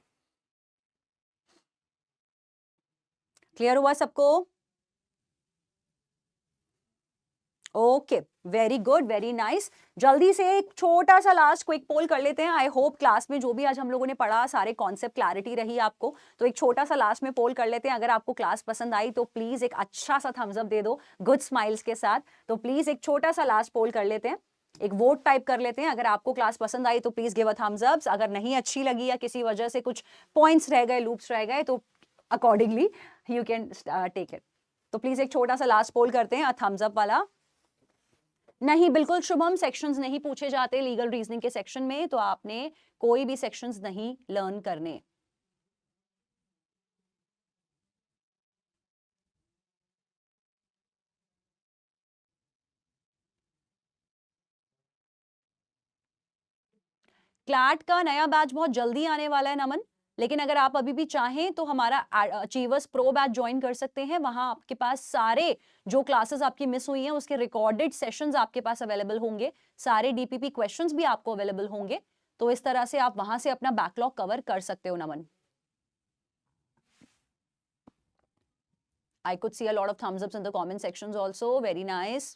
क्लियर हुआ सबको? Okay, very good, very nice. जल्दी से एक छोटा सा लास्ट क्विक पोल कर लेते हैं। आई होप क्लास में जो भी आज हम लोगों ने पढ़ा सारे कॉन्सेप्ट क्लैरिटी रही आपको, तो एक छोटा सा लास्ट में पोल कर लेते हैं। अगर आपको क्लास पसंद आई तो प्लीज एक अच्छा सा थम्स अप दे दो गुड स्माइल्स के साथ। तो प्लीज एक छोटा सा लास्ट पोल कर लेते हैं, एक वोट टाइप कर लेते हैं। अगर आपको क्लास पसंद आई तो please give a thumbs up, अगर नहीं अच्छी लगी या किसी वजह से कुछ पॉइंट्स रह गए, लूप्स रह गए, तो accordingly you can take it. तो प्लीज एक छोटा सा लास्ट पोल करते हैं, थम्स अप वाला। नहीं, बिल्कुल शुभम, सेक्शंस नहीं पूछे जाते लीगल रीजनिंग के सेक्शन में, तो आपने कोई भी सेक्शंस नहीं लर्न करने। क्लैट का नया बैच बहुत जल्दी आने वाला है नमन, लेकिन अगर आप अभी भी चाहें तो हमारा अचीवर्स प्रो बैच ज्वाइन कर सकते हैं। वहां आपके पास सारे जो क्लासेस आपकी मिस हुई हैं उसके रिकॉर्डेड सेशंस आपके पास अवेलेबल होंगे, सारे डीपीपी क्वेश्चंस भी आपको अवेलेबल होंगे, तो इस तरह से आप वहां से अपना बैकलॉग कवर कर सकते हो नमन। I could see a lot of thumbs ups in the comment sections also. Very nice.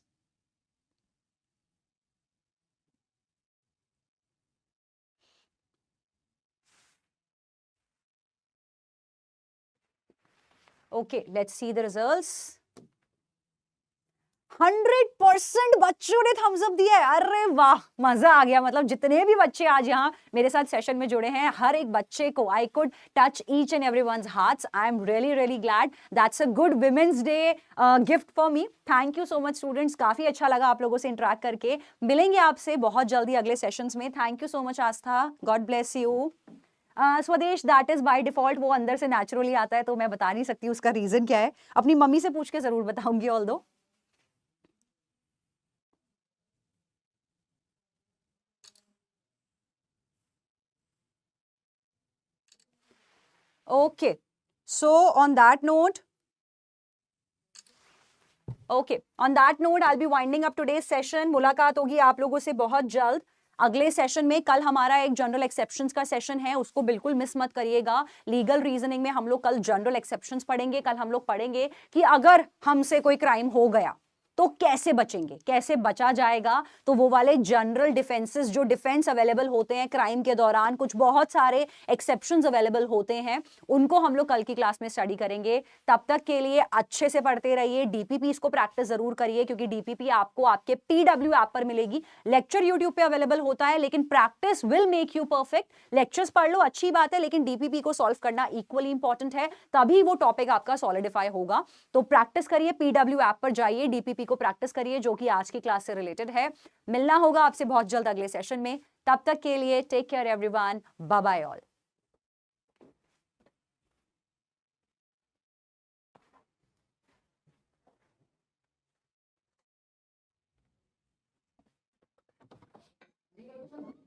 Okay, let's see the results. 100% बच्चों ने थम्स अप दिया है। अरे वाह, मजा आ गया। मतलब जितने भी बच्चे आज यहाँ मेरे साथ सेशन में जुड़े हैं, हर एक बच्चे को I could touch each and everyone's hearts. I am really really glad. That's a good women's day gift for me. Thank you so much students, काफी अच्छा लगा आप लोगों से इंटरेक्ट करके। मिलेंगे आपसे बहुत जल्दी अगले सेशंस में। Thank you so much Aastha, God bless you. स्वदेश, दैट इज बाय डिफॉल्ट, वो अंदर से नेचुरली आता है, तो मैं बता नहीं सकती उसका रीजन क्या है। अपनी मम्मी से पूछ के जरूर बताऊंगी ऑल दो। Okay, so on that note, I'll be winding up today's session. मुलाकात होगी आप लोगों से बहुत जल्द अगले सेशन में। कल हमारा एक जनरल एक्सेप्शंस का सेशन है, उसको बिल्कुल मिस मत करिएगा। लीगल रीजनिंग में हम लोग कल जनरल एक्सेप्शंस पढ़ेंगे। कल हम लोग पढ़ेंगे कि अगर हमसे कोई क्राइम हो गया तो कैसे बचेंगे, कैसे बचा जाएगा। तो वो वाले जनरल डिफेंसेस, जो डिफेंस अवेलेबल होते हैं क्राइम के दौरान, कुछ बहुत सारे एक्सेप्शंस अवेलेबल होते हैं, उनको हम लोग कल की क्लास में स्टडी करेंगे। तब तक के लिए अच्छे से पढ़ते रहिए, डीपीपी इसको प्रैक्टिस जरूर करिए, क्योंकि डीपीपी आपको आपके पीडब्ल्यू ऐप पर मिलेगी। लेक्चर यूट्यूब पे अवेलेबल होता है, लेकिन practice will make you perfect. Lectures पढ़ लो अच्छी बात है, लेकिन डीपीपी को सॉल्व करना इक्वली इंपॉर्टेंट है, तभी वो टॉपिक आपका सॉलिडिफाई होगा। तो प्रैक्टिस करिए, पीडब्ल्यू ऐप पर जाइए, डीपीपी को प्रैक्टिस करिए, जो कि आज की क्लास से रिलेटेड है। मिलना होगा आपसे बहुत जल्द अगले सेशन में। तब तक के लिए take care everyone, bye bye all. है